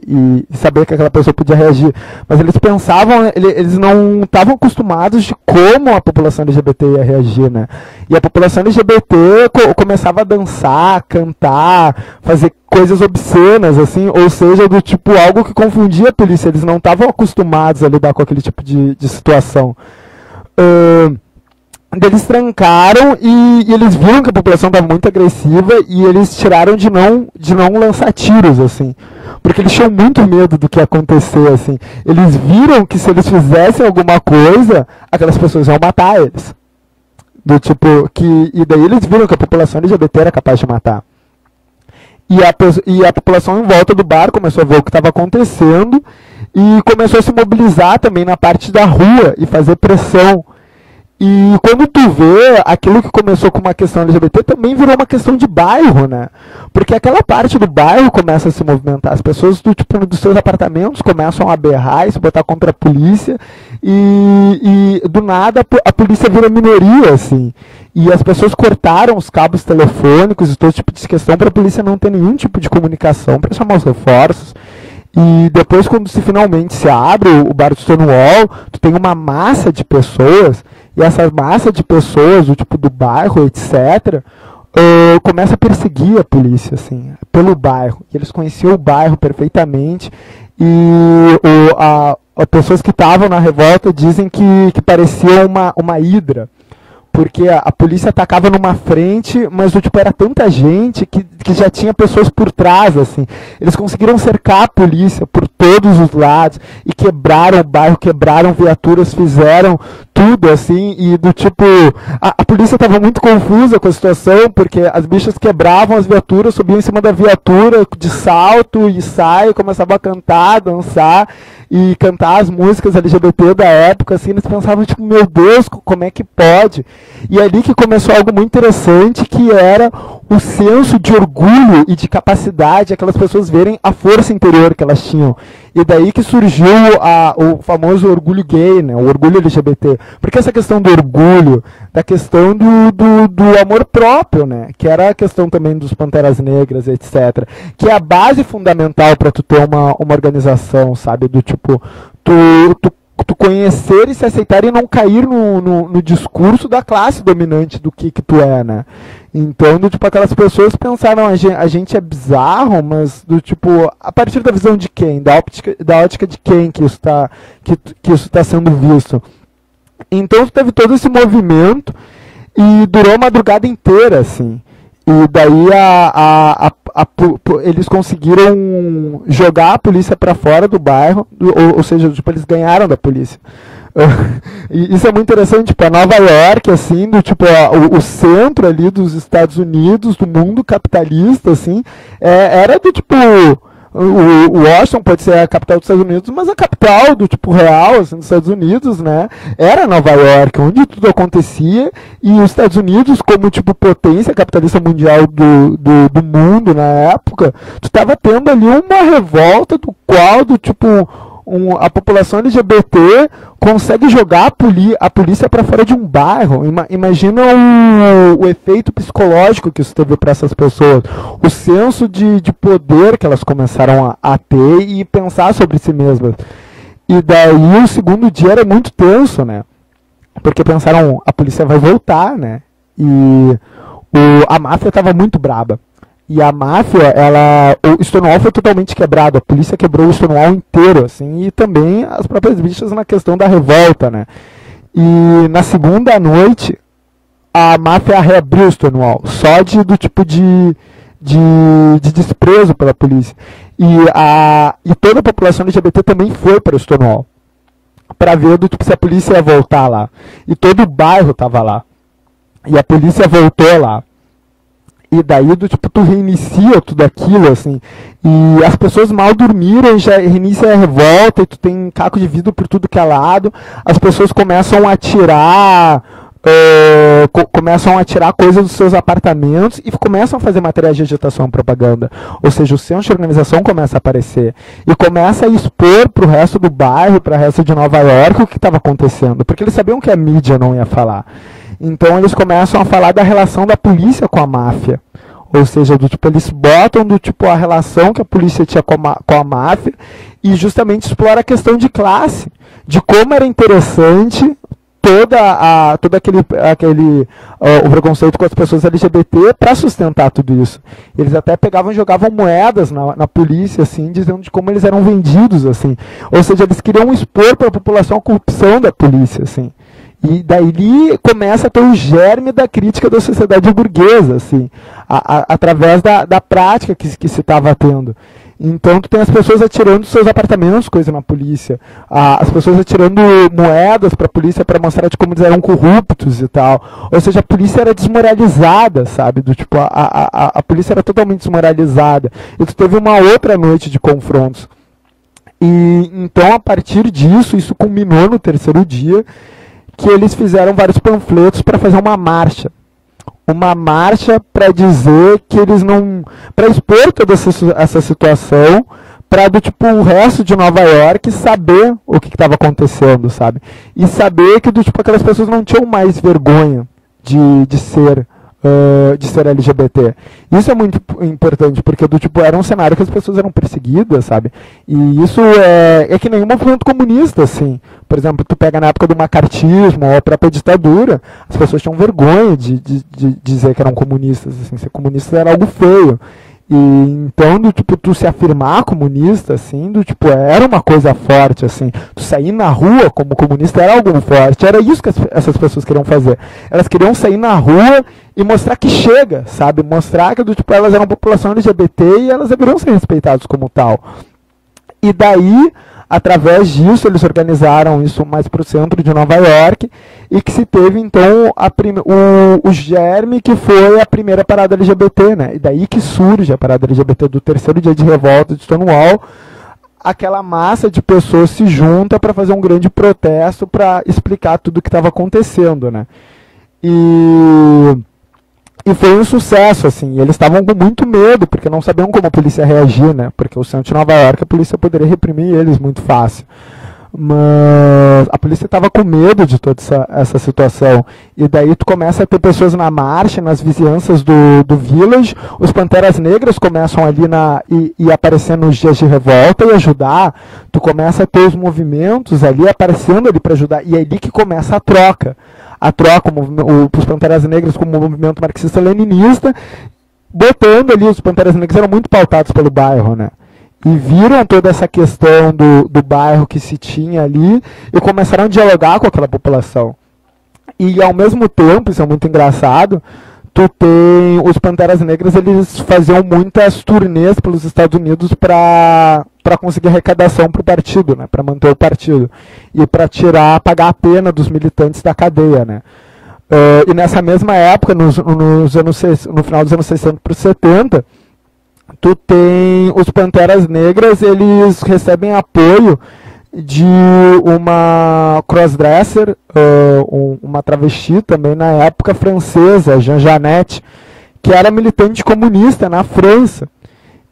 e saber que aquela pessoa podia reagir, mas eles pensavam, eles não estavam acostumados de como a população LGBT ia reagir, né? E a população LGBT começava a dançar, cantar, fazer coisas obscenas, assim, ou seja, do tipo algo que confundia a polícia. Eles não estavam acostumados a lidar com aquele tipo de situação. Eles trancaram e eles viram que a população estava muito agressiva, e eles tiraram de não lançar tiros, assim, porque eles tinham muito medo do que ia acontecer, assim. Eles viram que se eles fizessem alguma coisa, aquelas pessoas iam matar eles. E daí eles viram que a população LGBT era capaz de matar. E a população em volta do bar começou a ver o que estava acontecendo e começou a se mobilizar também na parte da rua e fazer pressão. E quando tu vê, aquilo que começou com uma questão LGBT também virou uma questão de bairro, né? Porque aquela parte do bairro começa a se movimentar. As pessoas dos seus apartamentos começam a berrar e se botar contra a polícia. E do nada a polícia vira minoria, assim. e as pessoas cortaram os cabos telefônicos e todo tipo de questão para a polícia não ter nenhum tipo de comunicação para chamar os reforços. E depois, quando finalmente se abre o bar do Stonewall, tu tem uma massa de pessoas, e essa massa de pessoas, do tipo do bairro, etc., começa a perseguir a polícia, assim, pelo bairro. E eles conheciam o bairro perfeitamente, e as pessoas que estavam na revolta dizem que parecia uma hidra, porque a polícia atacava numa frente, mas tipo, era tanta gente que já tinha pessoas por trás, assim. Eles conseguiram cercar a polícia por todos os lados e quebraram o bairro, quebraram viaturas, fizeram tudo, assim, e do tipo, a polícia estava muito confusa com a situação, porque as bichas quebravam as viaturas, subiam em cima da viatura de salto e saia, começavam a cantar, dançar e cantar as músicas LGBT da época, assim. Eles pensavam, tipo, meu Deus, como é que pode? E é ali que começou algo muito interessante, que era o senso de orgulho e de capacidade, aquelas pessoas verem a força interior que elas tinham. E daí que surgiu o famoso orgulho gay, né? O orgulho LGBT. Porque essa questão do orgulho, da questão do amor próprio, né? Que era a questão também dos Panteras Negras, etc. Que é a base fundamental para tu ter uma organização, sabe? Do tipo, tu conhecer e se aceitar e não cair no discurso da classe dominante do que tu é, né? Então, do tipo, aquelas pessoas pensaram, a gente é bizarro, mas do tipo, a partir da visão de quem? Da ótica de quem que isso tá sendo visto? Então, teve todo esse movimento e durou a madrugada inteira, assim. E daí eles conseguiram jogar a polícia para fora do bairro, ou seja, tipo, eles ganharam da polícia. E isso é muito interessante, tipo, a Nova York, assim, do tipo, o centro ali dos Estados Unidos, do mundo capitalista, assim, era do tipo, o Washington pode ser a capital dos Estados Unidos, mas a capital do tipo real, assim, dos Estados Unidos, né, era Nova York, onde tudo acontecia, e os Estados Unidos, como tipo potência capitalista mundial do mundo na época, tu estava tendo ali uma revolta do qual, do tipo, a população LGBT consegue jogar a polícia para fora de um bairro. Imagina o efeito psicológico que isso teve para essas pessoas, o senso de poder que elas começaram a ter e pensar sobre si mesmas. E daí o segundo dia era muito tenso, né? Porque pensaram, a polícia vai voltar, né? E a máfia estava muito braba. E a máfia, o Stonewall foi totalmente quebrado, a polícia quebrou o Stonewall inteiro, assim, e também as próprias bichas na questão da revolta, né. E na segunda noite, a máfia reabriu o Stonewall, só do tipo de desprezo pela polícia. E toda a população LGBT também foi para o Stonewall, para ver do tipo se a polícia ia voltar lá. E todo o bairro estava lá. E a polícia voltou lá. E daí, do tipo, tu reinicia tudo aquilo, assim, e as pessoas mal dormiram e já reinicia a revolta, e tu tem caco de vidro por tudo que é lado, as pessoas começam a tirar coisas dos seus apartamentos e começam a fazer materiais de agitação e propaganda. Ou seja, o senso de organização começa a aparecer e começa a expor para o resto do bairro, para o resto de Nova York, o que estava acontecendo, porque eles sabiam que a mídia não ia falar. Então eles começam a falar da relação da polícia com a máfia. Ou seja, do tipo, eles botam do tipo a relação que a polícia tinha com a máfia e justamente explora a questão de classe, de como era interessante todo o preconceito com as pessoas LGBT para sustentar tudo isso. Eles até pegavam e jogavam moedas na polícia, assim, dizendo de como eles eram vendidos, assim. Ou seja, eles queriam expor para a população a corrupção da polícia, assim. E daí começa a ter o germe da crítica da sociedade burguesa, assim, através da prática que se estava tendo. Então tu tem as pessoas atirando dos seus apartamentos, coisa na polícia, as pessoas atirando moedas para a polícia para mostrar de como eles eram corruptos e tal. Ou seja, a polícia era desmoralizada, sabe? Do tipo, a polícia era totalmente desmoralizada. E tu teve uma outra noite de confrontos. E então, a partir disso, isso culminou no terceiro dia, que eles fizeram vários panfletos para fazer uma marcha para dizer que eles não, para expor toda essa situação, para do tipo o resto de Nova York saber o que estava acontecendo, sabe? E saber que do tipo aquelas pessoas não tinham mais vergonha de ser LGBT. Isso é muito importante, porque era um cenário que as pessoas eram perseguidas, sabe? E isso é que nem um movimento comunista, assim. Por exemplo, tu pega na época do macartismo ou a própria ditadura, as pessoas tinham vergonha de dizer que eram comunistas, assim. Ser comunista era algo feio. E então, tu se afirmar comunista, assim, era uma coisa forte, assim. Tu sair na rua como comunista era algo forte. Era isso que essas pessoas queriam fazer. Elas queriam sair na rua e mostrar que chega, sabe? Mostrar que, elas eram população LGBT e elas deveriam ser respeitadas como tal. E daí, através disso, eles organizaram isso mais para o centro de Nova York, e que se teve, então, o germe, que foi a primeira parada LGBT, né? E daí que surge a parada LGBT do terceiro dia de revolta de Stonewall. Aquela massa de pessoas se junta para fazer um grande protesto para explicar tudo o que estava acontecendo, né? E foi um sucesso, assim. Eles estavam com muito medo, porque não sabiam como a polícia ia reagir, né? Porque o centro de Nova York, a polícia poderia reprimir eles muito fácil. Mas a polícia estava com medo de toda essa situação. E daí tu começa a ter pessoas na marcha, nas vizinhanças do Village. Os Panteras Negras começam ali e aparecer nos dias de revolta e ajudar. Tu começa a ter os movimentos ali aparecendo ali para ajudar. E é ali que começa a troca. Os Panteras Negras como movimento marxista-leninista, botando ali, os Panteras Negras eram muito pautados pelo bairro, né? E viram toda essa questão do bairro que se tinha ali e começaram a dialogar com aquela população. E ao mesmo tempo, isso é muito engraçado, os Panteras Negras, eles faziam muitas turnês pelos Estados Unidos para conseguir arrecadação para o partido, né, para manter o partido e para pagar a pena dos militantes da cadeia, né. E nessa mesma época, no final dos anos 60 para 70, tu tem os Panteras Negras, eles recebem apoio de uma crossdresser, uma travesti também na época francesa, Jean Jeannette, que era militante comunista na França.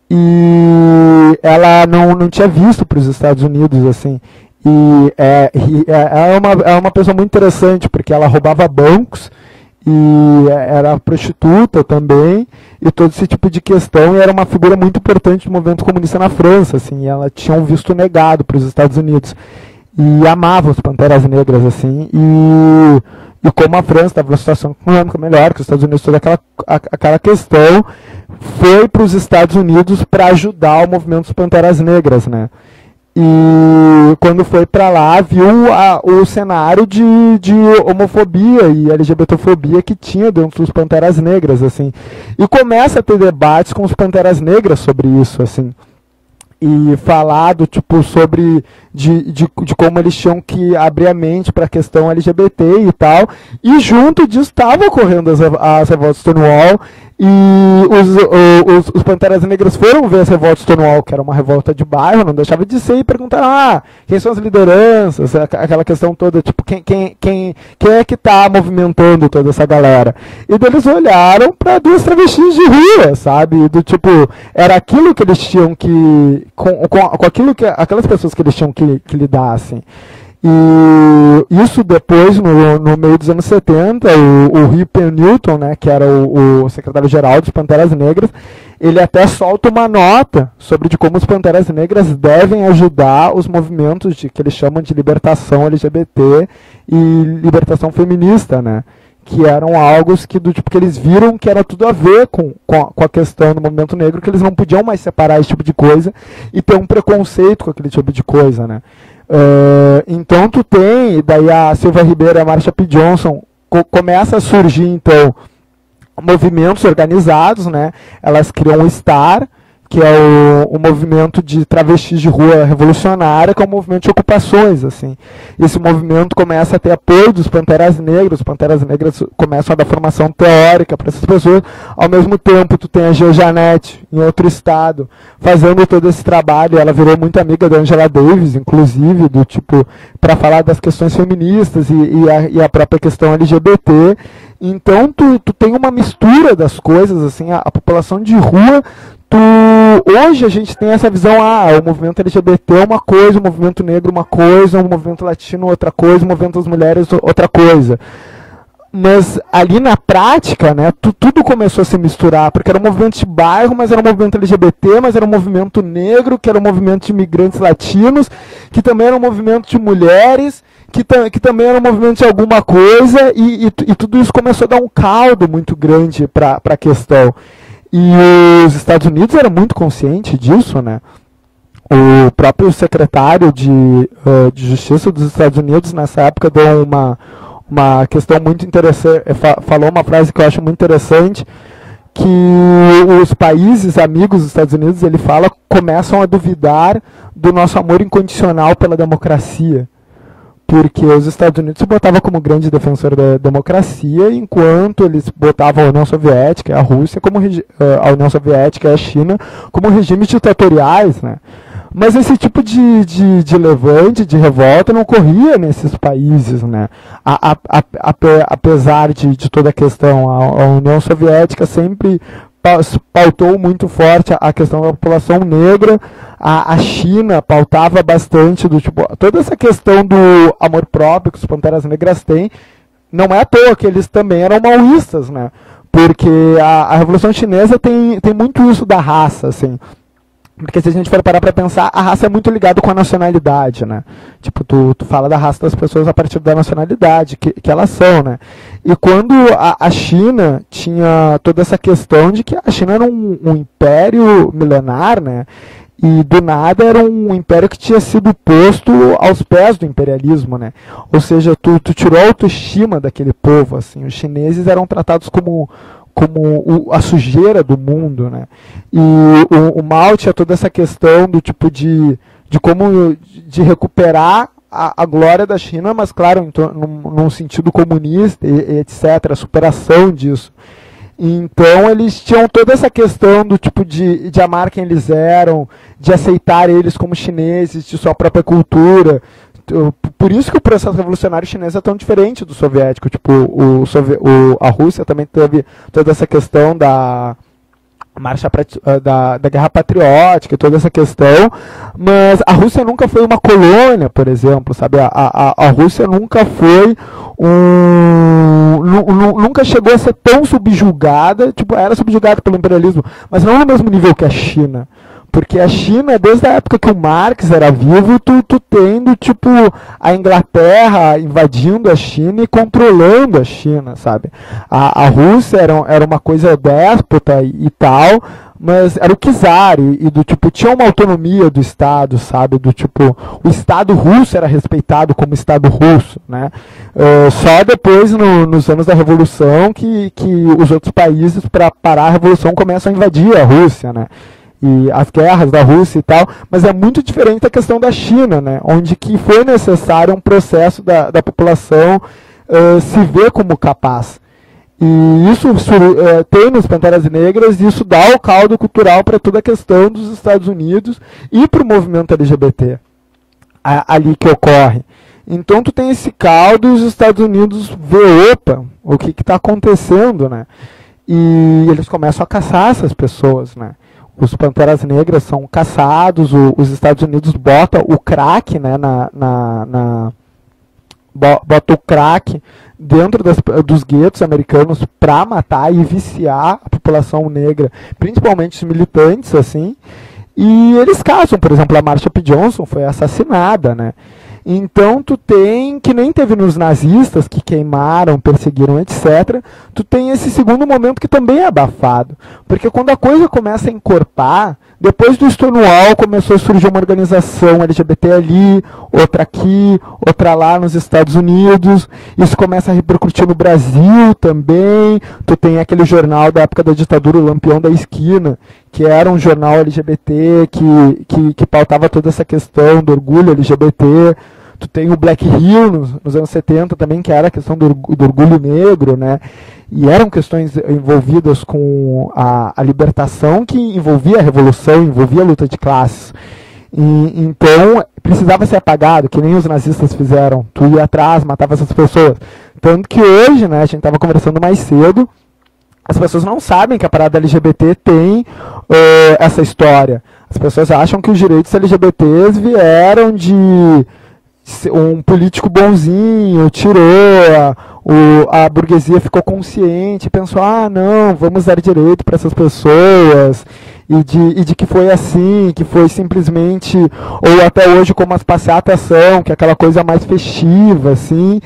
E ela não tinha visto para os Estados Unidos, assim. E é uma pessoa muito interessante, porque ela roubava bancos e era prostituta também, e todo esse tipo de questão, e era uma figura muito importante do movimento comunista na França, assim. E ela tinha um visto negado para os Estados Unidos. E amava os Panteras Negras, assim. E como a França estava numa situação econômica melhor que os Estados Unidos, toda aquela questão, foi para os Estados Unidos para ajudar o movimento dos Panteras Negras, né? E quando foi para lá, viu o cenário de homofobia e LGBTfobia que tinha dentro dos Panteras Negras, assim. E começa a ter debates com os Panteras Negras sobre isso, assim. E falado sobre de como eles tinham que abrir a mente para a questão LGBT e tal, e junto disso estavam ocorrendo as revoltas Stonewall, e os Panteras Negras foram ver as revoltas Stonewall, que era uma revolta de bairro, não deixava de ser, e perguntaram, quem são as lideranças, aquela questão toda, quem é que está movimentando toda essa galera? E daí eles olharam para duas travestis de rua, sabe? Era aquilo que eles tinham que, com aquilo que, aquelas pessoas que eles tinham que lidar, assim. E isso depois, no meio dos anos 70, o Rip Newton, né, que era o secretário-geral dos Panteras Negras, ele até solta uma nota sobre de como os Panteras Negras devem ajudar os movimentos que eles chamam de libertação LGBT e libertação feminista, né, que eram algo que eles viram que era tudo a ver com a questão do movimento negro, que eles não podiam mais separar esse tipo de coisa e ter um preconceito com aquele tipo de coisa, né. Então tu tem, daí a Silvia Ribeiro e a Marsha P. Johnson começa a surgir, então, movimentos organizados, né? Elas criam o STAR, que é o movimento de travestis de rua revolucionária, que é um movimento de ocupações, assim. Esse movimento começa a ter apoio dos Panteras Negras, os Panteras Negras começam a dar formação teórica para essas pessoas. Ao mesmo tempo, tu tem a Jean Jeannette, em outro estado, fazendo todo esse trabalho. Ela virou muito amiga da Angela Davis, inclusive, para falar das questões feministas e a própria questão LGBT. Então, tu tem uma mistura das coisas, assim, a população de rua. Hoje a gente tem essa visão, o movimento LGBT é uma coisa, o movimento negro uma coisa, o movimento latino outra coisa, o movimento das mulheres outra coisa. Mas ali na prática, né, tudo começou a se misturar, porque era um movimento de bairro, mas era um movimento LGBT, mas era um movimento negro, que era um movimento de imigrantes latinos, que também era um movimento de mulheres, que também era um movimento de alguma coisa, e tudo isso começou a dar um caldo muito grande para a questão. E os Estados Unidos eram muito conscientes disso, né? O próprio secretário de Justiça dos Estados Unidos, nessa época, deu uma questão muito interessante, falou uma frase que eu acho muito interessante, que os países amigos dos Estados Unidos, ele fala, começam a duvidar do nosso amor incondicional pela democracia. Porque os Estados Unidos se botavam como grande defensor da democracia, enquanto eles botavam a União Soviética e a Rússia, a União Soviética e a China, como regimes ditatoriais, né? Mas esse tipo de levante, de revolta, não ocorria nesses países, né? Apesar de toda a questão, a União Soviética sempre pautou muito forte a questão da população negra, a China pautava bastante do tipo, toda essa questão do amor próprio que os Panteras Negras têm, não é à toa que eles também eram maoístas, né? Porque a Revolução Chinesa tem muito isso da raça, assim. Porque se a gente for parar para pensar, a raça é muito ligada com a nacionalidade, né? Tipo, tu fala da raça das pessoas a partir da nacionalidade que elas são, né? E quando a China tinha toda essa questão de que a China era um império milenar, né? E do nada era um império que tinha sido posto aos pés do imperialismo, né? Ou seja, tu tirou a autoestima daquele povo, assim. Os chineses eram tratados como a sujeira do mundo, né? E o Mao tinha toda essa questão do tipo de recuperar a glória da China, mas claro, num sentido comunista e etc, a superação disso. Então eles tinham toda essa questão do tipo de amar quem eles eram, de aceitar eles como chineses, de sua própria cultura. Por isso que o processo revolucionário chinês é tão diferente do soviético. Tipo, a Rússia também teve toda essa questão da marcha da guerra patriótica e toda essa questão, mas a Rússia nunca foi uma colônia, por exemplo, sabe? A Rússia nunca foi nunca chegou a ser tão subjugada, tipo, era subjugada pelo imperialismo, mas não no mesmo nível que a China. Porque a China, desde a época que o Marx era vivo, tu tendo, tipo, a Inglaterra invadindo a China e controlando a China, sabe? A Rússia era uma coisa déspota e tal, mas era o czar, e do tipo, tinha uma autonomia do Estado, sabe? Do tipo, o Estado russo era respeitado como Estado russo, né? Só depois, nos anos da Revolução, que os outros países, para parar a Revolução, começam a invadir a Rússia, né? E as guerras da Rússia e tal, mas é muito diferente a questão da China, né? Onde que foi necessário um processo da população se ver como capaz. E isso tem nos Panteras Negras, e isso dá o caldo cultural para toda a questão dos Estados Unidos e para o movimento LGBT ali que ocorre. Então tu tem esse caldo e os Estados Unidos vê, opa, o que está acontecendo, né? E eles começam a caçar essas pessoas, né? Os Panteras Negras são caçados, os Estados Unidos botam o crack, né, bota o crack dentro dos guetos americanos para matar e viciar a população negra, principalmente os militantes, assim, e eles caçam. Por exemplo, a Marsha P. Johnson foi assassinada, né? Então tu tem, que nem teve nos nazistas que queimaram, perseguiram, etc. Tu tem esse segundo momento que também é abafado. Porque quando a coisa começa a encorpar, depois do Stonewall começou a surgir uma organização LGBT ali, outra aqui, outra lá nos Estados Unidos. Isso começa a repercutir no Brasil também. Tu tem aquele jornal da época da ditadura, o Lampião da Esquina, que era um jornal LGBT que pautava toda essa questão do orgulho LGBT. Tu tem o Black Hill nos anos 70 também, que era a questão do orgulho negro, né? E eram questões envolvidas com a libertação, que envolvia a revolução, envolvia a luta de classes. Então, precisava ser apagado, que nem os nazistas fizeram. Tu ia atrás, matava essas pessoas. Tanto que hoje, né, a gente estava conversando mais cedo, as pessoas não sabem que a parada LGBT tem essa história. As pessoas acham que os direitos LGBTs vieram de um político bonzinho tirou, a burguesia ficou consciente, pensou, não, vamos dar direito para essas pessoas, e de que foi assim, que foi simplesmente, ou até hoje como as passeatas são, que é aquela coisa mais festiva, assim.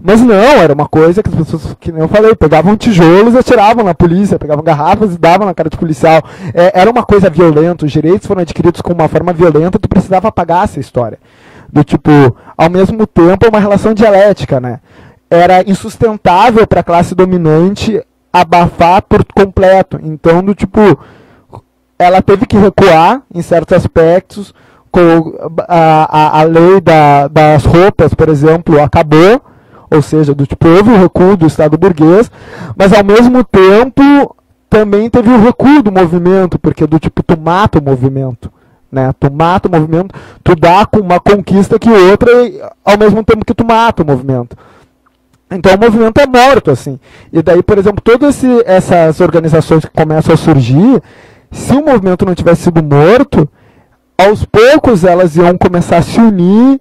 Mas não, era uma coisa que as pessoas, que nem eu falei, pegavam tijolos e atiravam na polícia, pegavam garrafas e davam na cara de policial. Era uma coisa violenta, os direitos foram adquiridos com uma forma violenta, tu precisava apagar essa história. Do tipo, ao mesmo tempo, uma relação dialética, né? Era insustentável para a classe dominante abafar por completo. Então, do tipo, ela teve que recuar em certos aspectos, com a lei das roupas, por exemplo, acabou. Ou seja, do tipo, houve o recuo do Estado burguês, mas ao mesmo tempo também teve o recuo do movimento, porque do tipo, tu mata o movimento, né? Tu mata o movimento, tu dá com uma conquista que outra, ao mesmo tempo que tu mata o movimento. Então o movimento é morto, assim. E daí, por exemplo, todas essas organizações que começam a surgir, se o movimento não tivesse sido morto, aos poucos elas iam começar a se unir.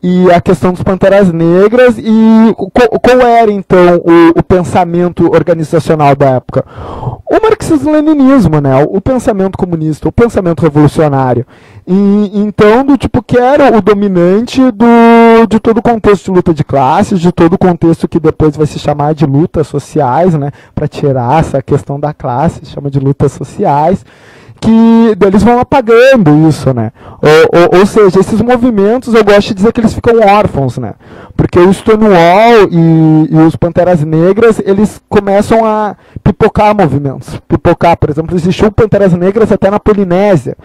E a questão dos Panteras Negras, e qual era, então, o pensamento organizacional da época? O marxismo-leninismo, né? O pensamento comunista, o pensamento revolucionário. E, então, do tipo, que era o dominante de todo o contexto de luta de classes, de todo o contexto que depois vai se chamar de lutas sociais, né? Para tirar essa questão da classe, chama de lutas sociais. Que eles vão apagando isso, né? Ou seja, esses movimentos, eu gosto de dizer que eles ficam órfãos, né? Porque o Stonewall e os Panteras Negras, eles começam a pipocar movimentos. Pipocar, por exemplo, existiu Panteras Negras até na Polinésia.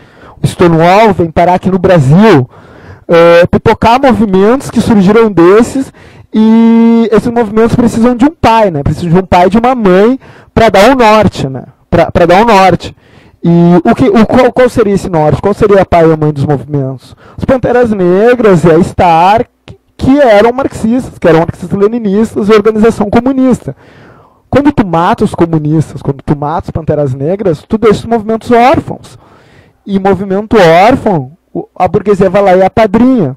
O Stonewall vem parar aqui no Brasil. Pipocar movimentos que surgiram desses, e esses movimentos precisam de um pai, né? Precisam de um pai e de uma mãe para dar o norte, né? Para dar o norte. E qual seria esse norte? Qual seria a pai e a mãe dos movimentos? Os Panteras Negras e a STAR, que eram marxistas, que eram marxistas-leninistas e organização comunista. Quando tu mata os comunistas, quando tu mata os Panteras Negras, tu deixa os movimentos órfãos. E movimento órfão, a burguesia vai lá e apadrinha.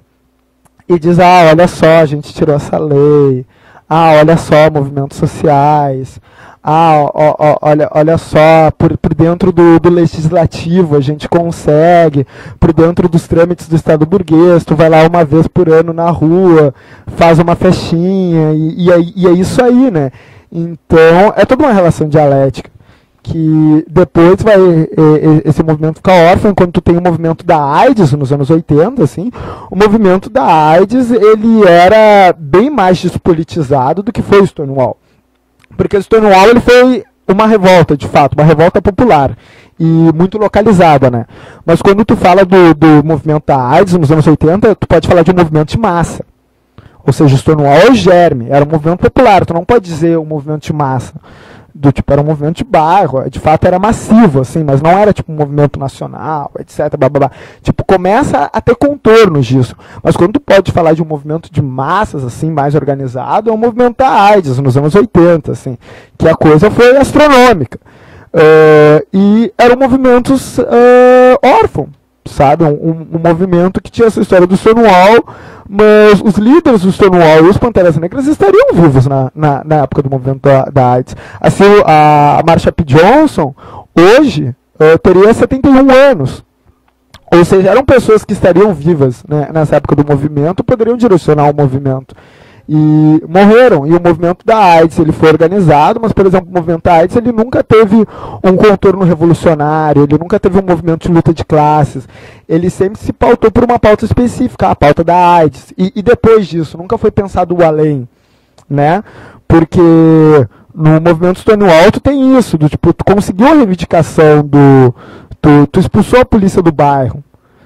E diz, olha só, a gente tirou essa lei. Olha só, movimentos sociais. Olha só, por dentro do legislativo a gente consegue, por dentro dos trâmites do Estado burguês, tu vai lá uma vez por ano na rua, faz uma festinha, e é isso aí, né? Então, é toda uma relação dialética, que depois esse movimento fica órfão, quando tu tem o movimento da AIDS, nos anos 80, assim, o movimento da AIDS, ele era bem mais despolitizado do que foi o Stonewall. Porque o Stonewall ele foi uma revolta, de fato, uma revolta popular e muito localizada, né? Mas quando tu fala do movimento da AIDS nos anos 80, tu pode falar de um movimento de massa. Ou seja, o Stonewall é o germe, era um movimento popular, tu não pode dizer um movimento de massa. Do tipo, era um movimento de bairro, de fato era massivo, assim, mas não era tipo um movimento nacional, etc, blá, blá, blá. Tipo, começa a ter contornos disso. Mas quando tu pode falar de um movimento de massas, assim, mais organizado, é um movimento da AIDS, nos anos 80, assim, que a coisa foi astronômica. E eram movimentos órfãos, sabe? Um movimento que tinha essa história do Stonewall, mas os líderes do Stonewall e os Panteras Negras estariam vivos na época do movimento da AIDS. Assim, a Marsha P. Johnson, hoje, teria 71 anos. Ou seja, eram pessoas que estariam vivas, né, nessa época do movimento, poderiam direcionar o movimento. E morreram. E o movimento da AIDS ele foi organizado, mas, por exemplo, o movimento da AIDS ele nunca teve um contorno revolucionário, ele nunca teve um movimento de luta de classes. Ele sempre se pautou por uma pauta específica, a pauta da AIDS. E depois disso, nunca foi pensado o além, né? Porque no movimento Stonewall tu tem isso, do tipo, tu conseguiu a reivindicação tu expulsou a polícia do bairro,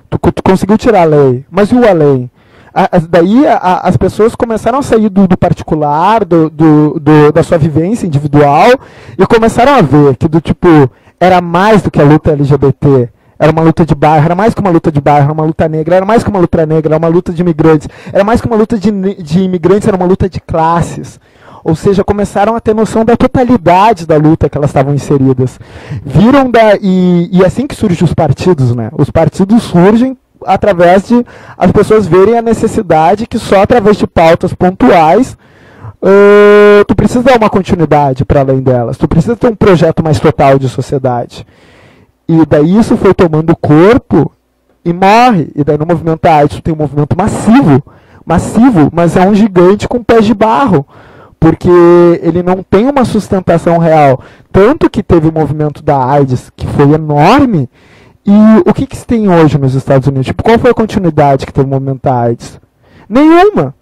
tu conseguiu tirar a lei, mas e o além? Daí as pessoas começaram a sair do particular, da sua vivência individual, e começaram a ver que do tipo, era mais do que a luta LGBT, era uma luta de bairro, era mais que uma luta de bairro, era uma luta negra, era mais que uma luta negra, era uma luta de imigrantes, era mais que uma luta de imigrantes, era uma luta de classes. Ou seja, começaram a ter noção da totalidade da luta que elas estavam inseridas. Viram e assim que surgem os partidos, né? Os partidos surgem através de as pessoas verem a necessidade que só através de pautas pontuais tu precisa dar uma continuidade para além delas, tu precisa ter um projeto mais total de sociedade. E daí isso foi tomando corpo e morre. E daí no movimento AIDS tu tem um movimento massivo, mas é um gigante com pés de barro, porque ele não tem uma sustentação real. Tanto que teve o movimento da AIDS, que foi enorme, e o que se tem hoje nos Estados Unidos? Tipo, qual foi a continuidade que teve o movimento da AIDS? Nenhuma.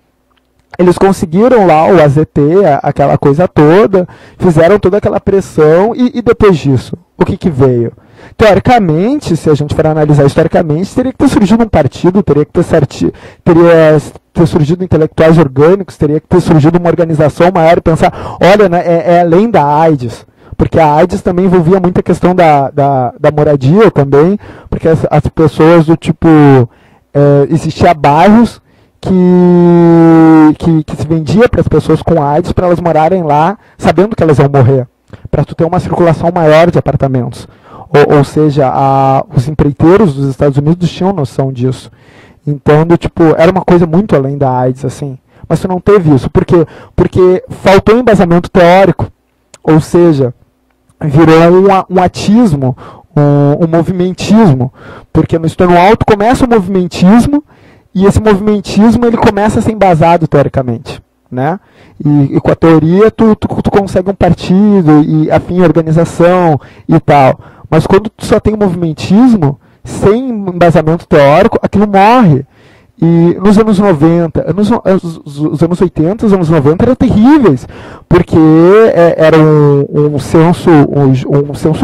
Eles conseguiram lá o AZT, aquela coisa toda, fizeram toda aquela pressão, e depois disso, o que veio? Teoricamente, se a gente for analisar historicamente, teria que ter surgido um partido, teria que ter surgido intelectuais orgânicos, teria que ter surgido uma organização maior e pensar, olha, né, é além da AIDS, porque a AIDS também envolvia muita questão da moradia também, porque as pessoas do tipo, existia bairros que se vendia para as pessoas com AIDS para elas morarem lá sabendo que elas iam morrer, para tu ter uma circulação maior de apartamentos. Ou seja, os empreiteiros dos Estados Unidos tinham noção disso. Então, era uma coisa muito além da AIDS, assim. Mas tu não teve isso. Por quê? Porque faltou embasamento teórico. Ou seja, virou um atismo, um movimentismo. Porque no Stonewall tu começa o movimentismo, e esse movimentismo ele começa a ser embasado teoricamente. Né? E com a teoria tu consegue um partido, e afim organização e tal. Mas quando tu só tem um movimentismo, sem embasamento teórico, aquilo morre. E nos anos 90, os anos 80, os anos 90 eram terríveis, porque era um senso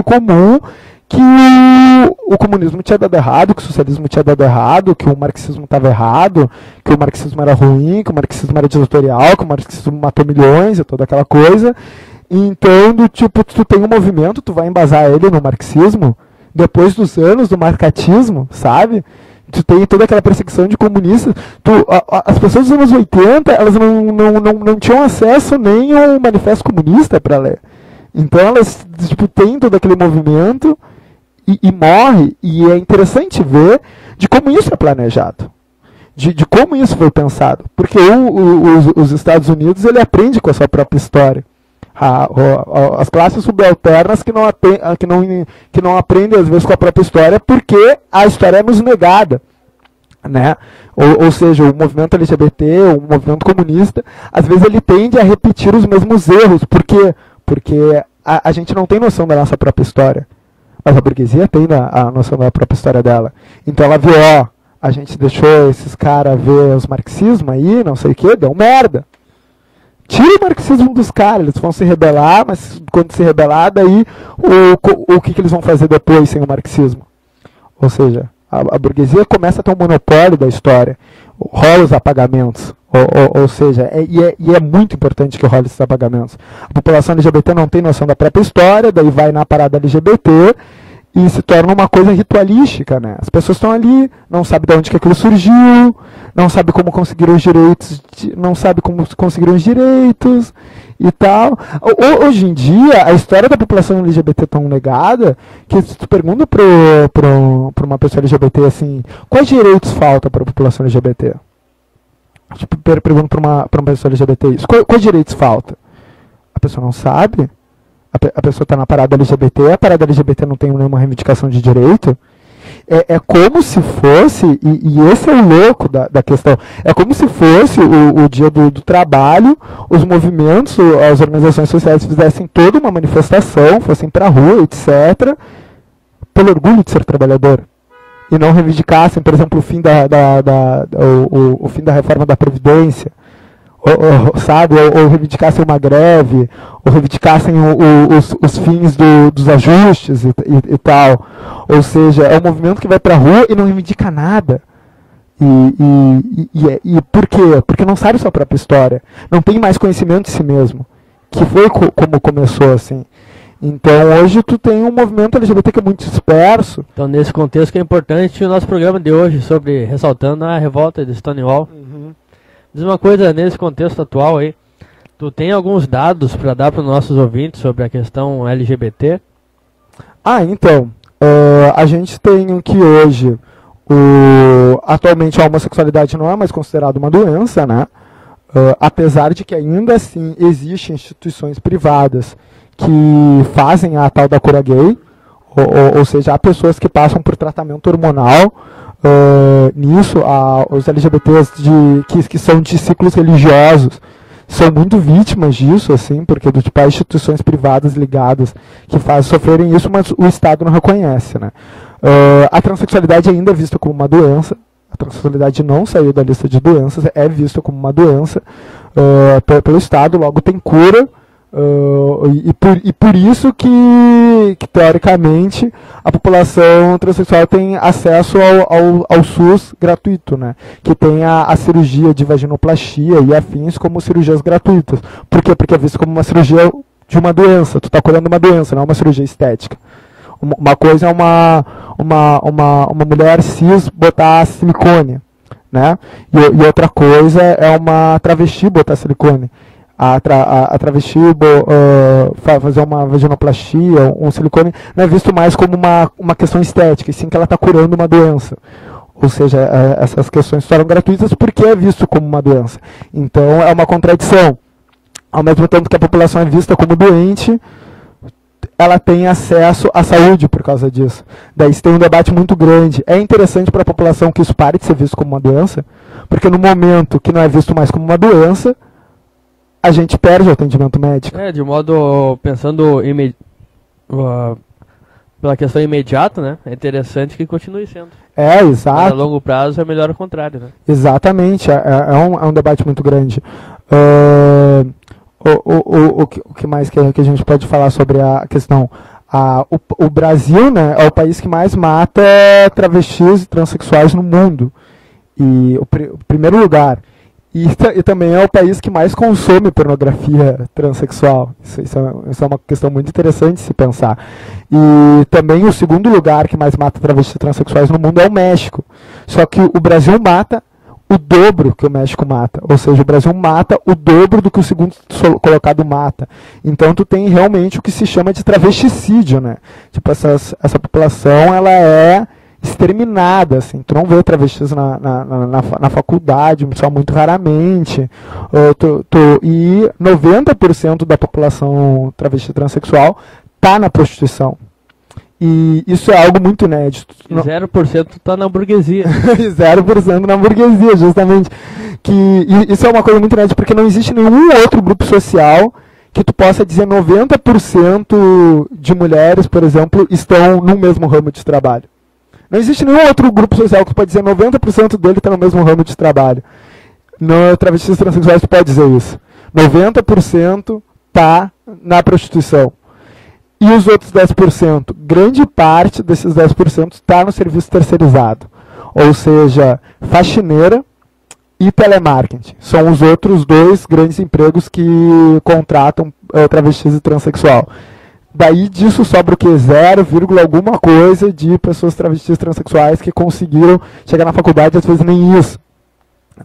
comum que o comunismo tinha dado errado, que o socialismo tinha dado errado, que o marxismo estava errado, que o marxismo era ruim, que o marxismo era ditatorial, que o marxismo matou milhões e toda aquela coisa. Então, tu tem um movimento, tu vai embasar ele no marxismo, depois dos anos do marcatismo, sabe? Tu tem toda aquela perseguição de comunistas. As pessoas dos anos 80, elas não tinham acesso nem ao manifesto comunista para ler. Então, elas têm todo aquele movimento e morre. E é interessante ver de como isso é planejado. De como isso foi pensado. Porque os Estados Unidos, ele aprende com a sua própria história. As classes subalternas que não aprendem às vezes com a própria história, porque a história é nos negada, né? Ou seja, o movimento LGBT, o movimento comunista, às vezes ele tende a repetir os mesmos erros. Por quê? Porque a gente não tem noção da nossa própria história, mas a burguesia tem a noção da própria história dela. Então ela viu, a gente deixou esses caras ver os marxismos aí, não sei o que, deu merda. Tira o marxismo dos caras, eles vão se rebelar, mas quando se rebelar, daí o que eles vão fazer depois sem o marxismo? Ou seja, a burguesia começa a ter um monopólio da história, rola os apagamentos, ou seja, é muito importante que role esses apagamentos. A população LGBT não tem noção da própria história, daí vai na parada LGBT e se torna uma coisa ritualística, né? As pessoas estão ali, não sabem de onde que aquilo surgiu, não sabem como conseguiram os direitos, e tal. Hoje em dia, a história da população LGBT é tão negada que se tu pergunta para uma pessoa LGBT assim, quais direitos faltam para a população LGBT? Pergunto para uma pessoa LGBT isso, quais direitos faltam? A pessoa não sabe. A pessoa está na parada LGBT, a parada LGBT não tem nenhuma reivindicação de direito. É como se fosse, e esse é o louco da questão, é como se fosse o dia do trabalho, os movimentos, as organizações sociais fizessem toda uma manifestação, fossem para a rua, etc., pelo orgulho de ser trabalhador. E não reivindicassem, por exemplo, o fim o fim da reforma da Previdência, ou reivindicassem uma greve, ou reivindicassem os fins dos ajustes e tal. Ou seja, é um movimento que vai para a rua e não reivindica nada. E por quê? Porque não sabe sua própria história. Não tem mais conhecimento de si mesmo. Que foi como começou assim. Então hoje tu tem um movimento LGBT que é muito disperso. Então nesse contexto que é importante o nosso programa de hoje sobre ressaltando a revolta de Stonewall. Diz uma coisa, nesse contexto atual aí, tu tem alguns dados para dar para os nossos ouvintes sobre a questão LGBT? Então, a gente tem que hoje Atualmente a homossexualidade não é mais considerada uma doença, né? Apesar de que ainda assim existem instituições privadas que fazem a tal da cura gay, ou seja, há pessoas que passam por tratamento hormonal. Nisso, os LGBTs que são de ciclos religiosos são muito vítimas disso, assim, porque há instituições privadas ligadas que fazem sofrerem isso, mas o Estado não reconhece, né? A transexualidade ainda é vista como uma doença. A transexualidade não saiu da lista de doenças, é vista como uma doença pelo Estado, logo tem cura. E por isso que teoricamente a população transexual tem acesso ao SUS gratuito, né? Que tem a cirurgia de vaginoplastia e afins como cirurgias gratuitas. Por quê? Porque é visto como uma cirurgia de uma doença. Tu está curando uma doença, não é uma cirurgia estética. Uma coisa é uma mulher cis botar silicone, né? E outra coisa é uma travesti botar silicone. A travesti fazer uma vaginoplastia, um silicone, não é visto mais como uma questão estética, e sim que ela está curando uma doença. Ou seja, essas questões se tornam gratuitas porque é visto como uma doença. Então é uma contradição. Ao mesmo tempo que a população é vista como doente, ela tem acesso à saúde por causa disso. Daí se tem um debate muito grande. É interessante para a população que isso pare de ser visto como uma doença, porque no momento que não é visto mais como uma doença, a gente perde o atendimento médico. De modo, pensando pela questão imediata, né? É interessante que continue sendo. Exato. Mas a longo prazo é melhor o contrário, né? Exatamente, é um debate muito grande. O que mais que a gente pode falar sobre a questão? O Brasil, né, é o país que mais mata travestis e transexuais no mundo. E o primeiro lugar. E também é o país que mais consome pornografia transexual. Isso é uma questão muito interessante de se pensar. E também o segundo lugar que mais mata travestis e transexuais no mundo é o México. Só que o Brasil mata o dobro que o México mata. Ou seja, o Brasil mata o dobro do que o segundo colocado mata. Então tu tem realmente o que se chama de travesticídio, né? Tipo, essa população, ela é exterminada, assim. Tu não vê travestis na faculdade, só muito raramente. E 90% da população travesti transexual está na prostituição. E isso é algo muito inédito. E 0% está na burguesia. 0% na burguesia, justamente. Isso é uma coisa muito inédita, porque não existe nenhum outro grupo social que tu possa dizer 90% de mulheres, por exemplo, estão no mesmo ramo de trabalho. Não existe nenhum outro grupo social que tu pode dizer 90% dele está no mesmo ramo de trabalho. No travestis transexuais tu pode dizer isso. 90% está na prostituição. E os outros 10%? Grande parte desses 10% está no serviço terceirizado. Ou seja, faxineira e telemarketing. São os outros dois grandes empregos que contratam travestis e transexual. Daí disso sobra o que? 0, alguma coisa de pessoas travestis transexuais que conseguiram chegar na faculdade, às vezes nem isso,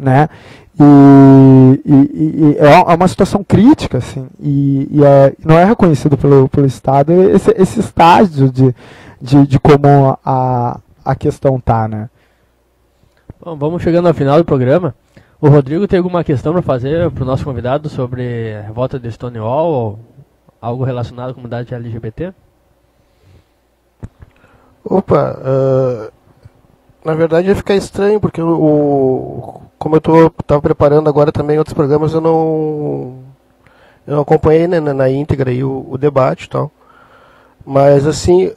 né? E é uma situação crítica, assim, não é reconhecido pelo Estado esse estágio de como a questão está, né? Bom, vamos chegando ao final do programa. O Rodrigo tem alguma questão para fazer para o nosso convidado sobre a revolta de Stonewall ou algo relacionado à comunidade LGBT? Opa, na verdade ia ficar estranho, porque como eu estava preparando agora também outros programas, eu não acompanhei, né, na íntegra aí o debate e tal. Mas assim,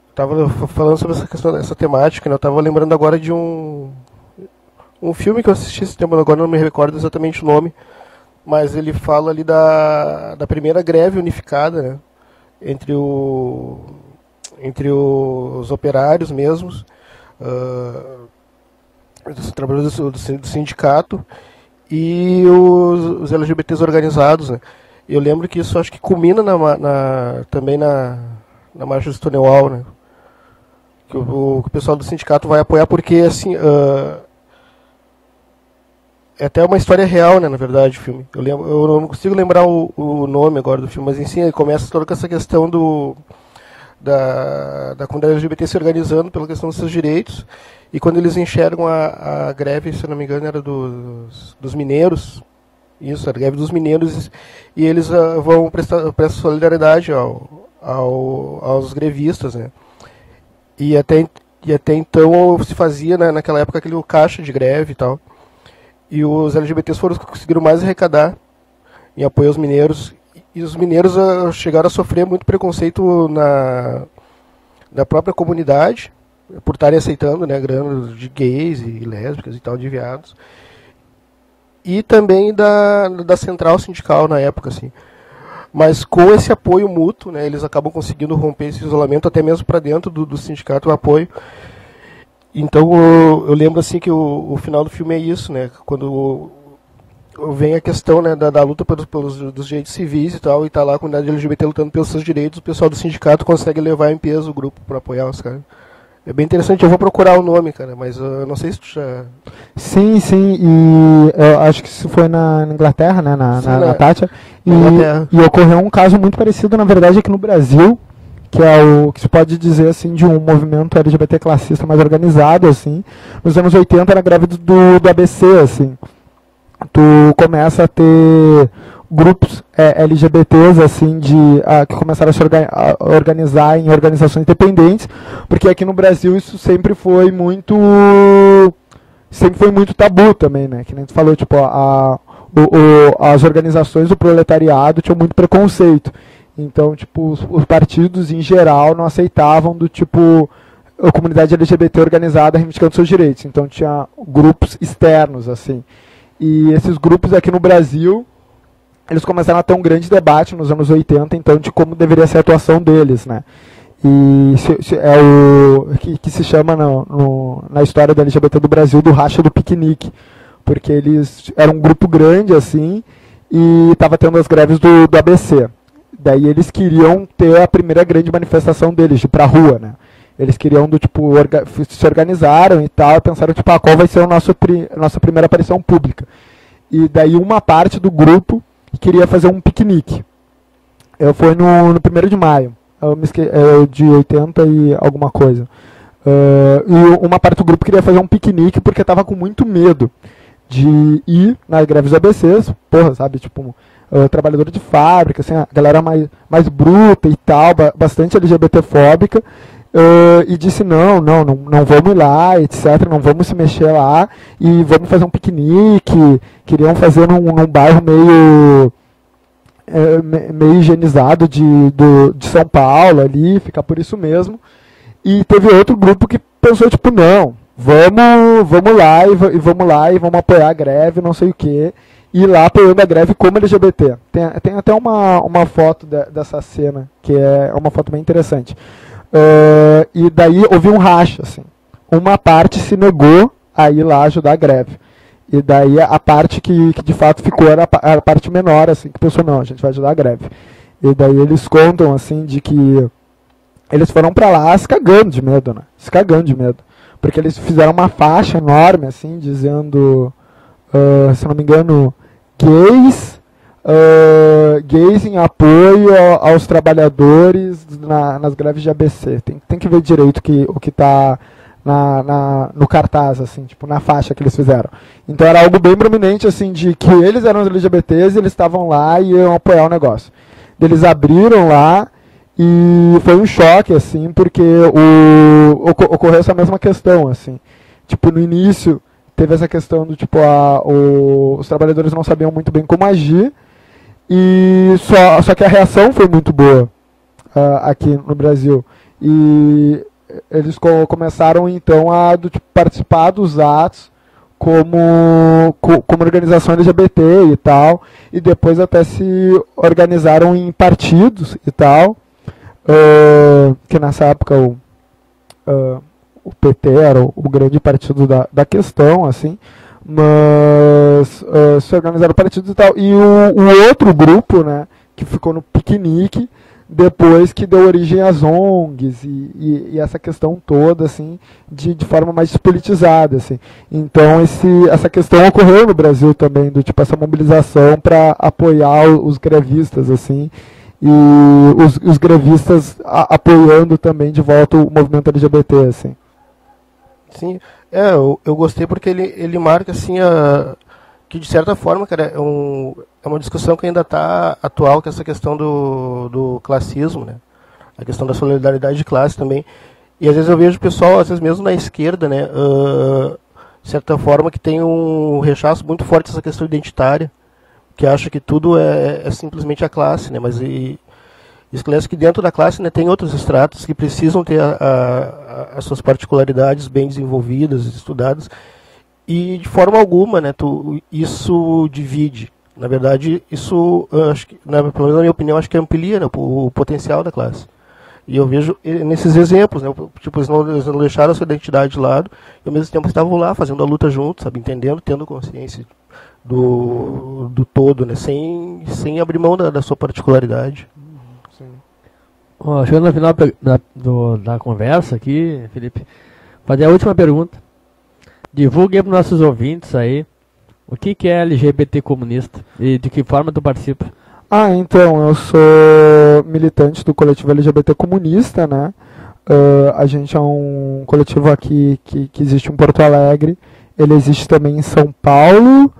estava falando sobre essa questão, essa temática, né, eu estava lembrando agora de um filme que eu assisti esse tempo, agora não me recordo exatamente o nome, mas ele fala ali da primeira greve unificada, né, entre os operários mesmos, os trabalhadores do sindicato e os LGBTs organizados, né. Eu lembro que isso acho que culmina também na marcha do Stonewall, né, que o pessoal do sindicato vai apoiar porque, assim, é até uma história real, né, na verdade, o filme. Eu não consigo lembrar o nome agora do filme, mas em si ele começa toda com essa questão da comunidade LGBT se organizando pela questão dos seus direitos, e quando eles enxergam a greve, se eu não me engano, era dos mineiros, isso, a greve dos mineiros, e eles vão prestar solidariedade aos grevistas, né? E até então se fazia, né, naquela época aquele caixa de greve e tal. E os LGBTs foram os que conseguiram mais arrecadar em apoio aos mineiros. E os mineiros chegaram a sofrer muito preconceito na própria comunidade, por estarem aceitando, né, grana de gays e lésbicas e tal, de viados. E também da central sindical na época, assim. Mas com esse apoio mútuo, né, eles acabam conseguindo romper esse isolamento, até mesmo para dentro do sindicato, o apoio. Então eu lembro assim que o final do filme é isso, né, quando vem a questão, né, da luta dos direitos civis e tal, e tá lá a comunidade LGBT lutando pelos seus direitos, o pessoal do sindicato consegue levar em peso o grupo para apoiar os caras. É bem interessante, eu vou procurar o nome, cara, mas eu não sei se tu já... Sim, e eu acho que isso foi na Inglaterra, né, na Tátia, e ocorreu um caso muito parecido, na verdade, aqui no Brasil, que é o que se pode dizer, assim, de um movimento LGBT classista mais organizado, assim. Nos anos 80 era a greve do ABC, assim. Tu começa a ter grupos LGBTs, assim, que começaram a se organizar em organizações independentes, porque aqui no Brasil isso sempre foi muito tabu também, né? Que nem tu falou, tipo, as organizações do proletariado tinham muito preconceito. Então, tipo, os partidos em geral não aceitavam do tipo a comunidade LGBT organizada reivindicando seus direitos. Então tinha grupos externos, assim. E esses grupos aqui no Brasil, eles começaram a ter um grande debate nos anos 80, então, de como deveria ser a atuação deles, né? E é o que se chama na história do LGBT do Brasil do racha do piquenique, porque eles eram um grupo grande, assim, e estava tendo as greves do ABC. Daí eles queriam ter a primeira grande manifestação deles, de ir pra rua, né? Eles queriam, se organizaram e tal, pensaram, tipo, qual vai ser a nossa primeira aparição pública. E daí uma parte do grupo queria fazer um piquenique. Foi no 1º de maio, de 80 e alguma coisa. E uma parte do grupo queria fazer um piquenique porque estava com muito medo de ir nas greves ABCs, porra, sabe, tipo... trabalhador de fábrica, assim, a galera mais bruta e tal, bastante LGBTfóbica, e disse não vamos lá, etc, não vamos se mexer lá, e vamos fazer um piquenique. Queriam fazer num bairro meio higienizado de São Paulo ali, ficar por isso mesmo. E teve outro grupo que pensou, tipo, não, vamos lá e vamos apoiar a greve, não sei o quê. E lá apoiando a greve como LGBT. Tem até uma foto dessa cena, que é uma foto bem interessante. E daí houve um racha, assim. Uma parte se negou a ir lá ajudar a greve. E daí a parte que de fato ficou era a parte menor, assim, que pensou, não, a gente vai ajudar a greve. E daí eles contam, assim, de que eles foram pra lá se cagando de medo, né? Se cagando de medo. Porque eles fizeram uma faixa enorme, assim, dizendo... se não me engano, gays em apoio aos trabalhadores nas greves de ABC. Tem que ver direito o que está no cartaz, assim, tipo, na faixa que eles fizeram. Então era algo bem prominente, assim, de que eles eram os LGBTs e eles estavam lá e iam apoiar o negócio. Eles abriram lá e foi um choque, assim, porque ocorreu essa mesma questão, assim. Tipo, no início... teve essa questão do tipo, os trabalhadores não sabiam muito bem como agir, e só que a reação foi muito boa aqui no Brasil. E eles começaram então a participar dos atos como organização LGBT e tal, e depois até se organizaram em partidos e tal, que nessa época o PT era o grande partido da questão, assim, mas se organizaram partidos e tal. E o outro grupo, né, que ficou no piquenique, depois que deu origem às ONGs e essa questão toda, assim, de forma mais despolitizada, assim. Então essa questão ocorreu no Brasil também, do tipo, essa mobilização para apoiar os grevistas, assim, e os grevistas apoiando também de volta o movimento LGBT, assim. Sim, eu gostei porque ele marca assim que de certa forma, cara, é uma discussão que ainda está atual, que é essa questão do classismo, né? A questão da solidariedade de classe também. E às vezes eu vejo o pessoal, às vezes mesmo na esquerda, né, de certa forma, que tem um rechaço muito forte essa questão identitária, que acha que tudo é simplesmente a classe, né? Mas esclarece que dentro da classe, né, tem outros estratos que precisam ter as suas particularidades bem desenvolvidas, estudadas, e de forma alguma, né, isso divide. Na verdade, isso, acho que, pelo menos na minha opinião, acho que amplia, né, o potencial da classe. E eu vejo nesses exemplos, né, tipo, eles não deixaram a sua identidade de lado, e ao mesmo tempo estavam lá fazendo a luta juntos, sabe, entendendo, tendo consciência do todo, né, sem abrir mão da sua particularidade. Chegando no final da conversa aqui, Felipe, fazer a última pergunta. Divulgue para os nossos ouvintes aí o que é LGBT comunista e de que forma tu participa. Então, eu sou militante do coletivo LGBT comunista, né? A gente é um coletivo aqui que existe em Porto Alegre, ele existe também em São Paulo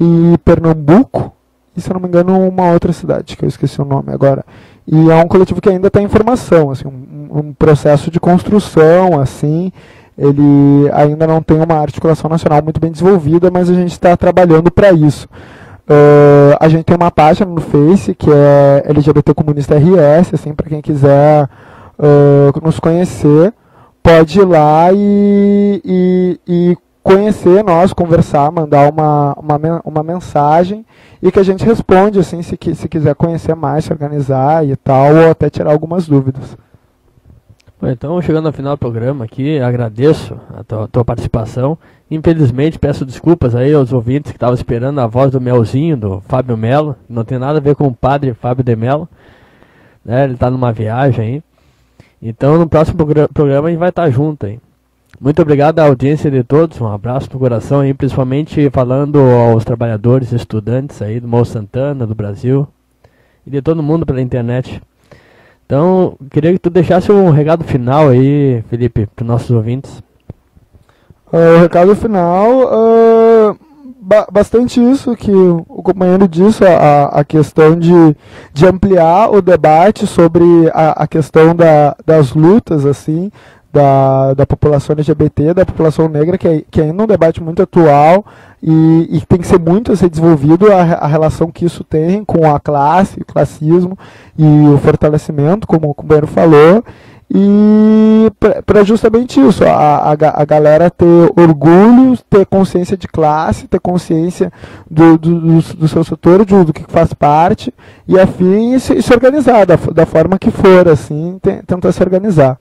e Pernambuco, e se eu não me engano uma outra cidade, que eu esqueci o nome agora. E é um coletivo que ainda está em formação, assim, um processo de construção, assim. Ele ainda não tem uma articulação nacional muito bem desenvolvida, mas a gente está trabalhando para isso. A gente tem uma página no Face, que é LGBT Comunista RS, assim, para quem quiser nos conhecer, pode ir lá e conhecer nós, conversar, mandar uma mensagem, e que a gente responde, assim, se quiser conhecer mais, se organizar e tal, ou até tirar algumas dúvidas. Bom, então, chegando ao final do programa aqui, agradeço a tua participação. Infelizmente, peço desculpas aí aos ouvintes que estavam esperando a voz do Melzinho, do Fábio Melo. Não tem nada a ver com o padre Fábio de Melo, né? Ele está numa viagem aí. Então, no próximo programa a gente vai estar junto aí. Muito obrigado à audiência de todos, um abraço no coração aí, principalmente falando aos trabalhadores e estudantes aí do Morro Santana, do Brasil, e de todo mundo pela internet. Então, queria que tu deixasse um recado final aí, Felipe, para os nossos ouvintes. O recado final, bastante isso que o companheiro disse, a questão de ampliar o debate sobre a questão das lutas, assim, da população LGBT, da população negra, que ainda é um debate muito atual e tem que ser muito desenvolvido a relação que isso tem com a classe, o classismo e o fortalecimento, como o companheiro falou, e para justamente isso, a galera ter orgulho, ter consciência de classe, ter consciência do seu setor, do que faz parte, e afim, e se organizar da forma que for, assim, tentar se organizar.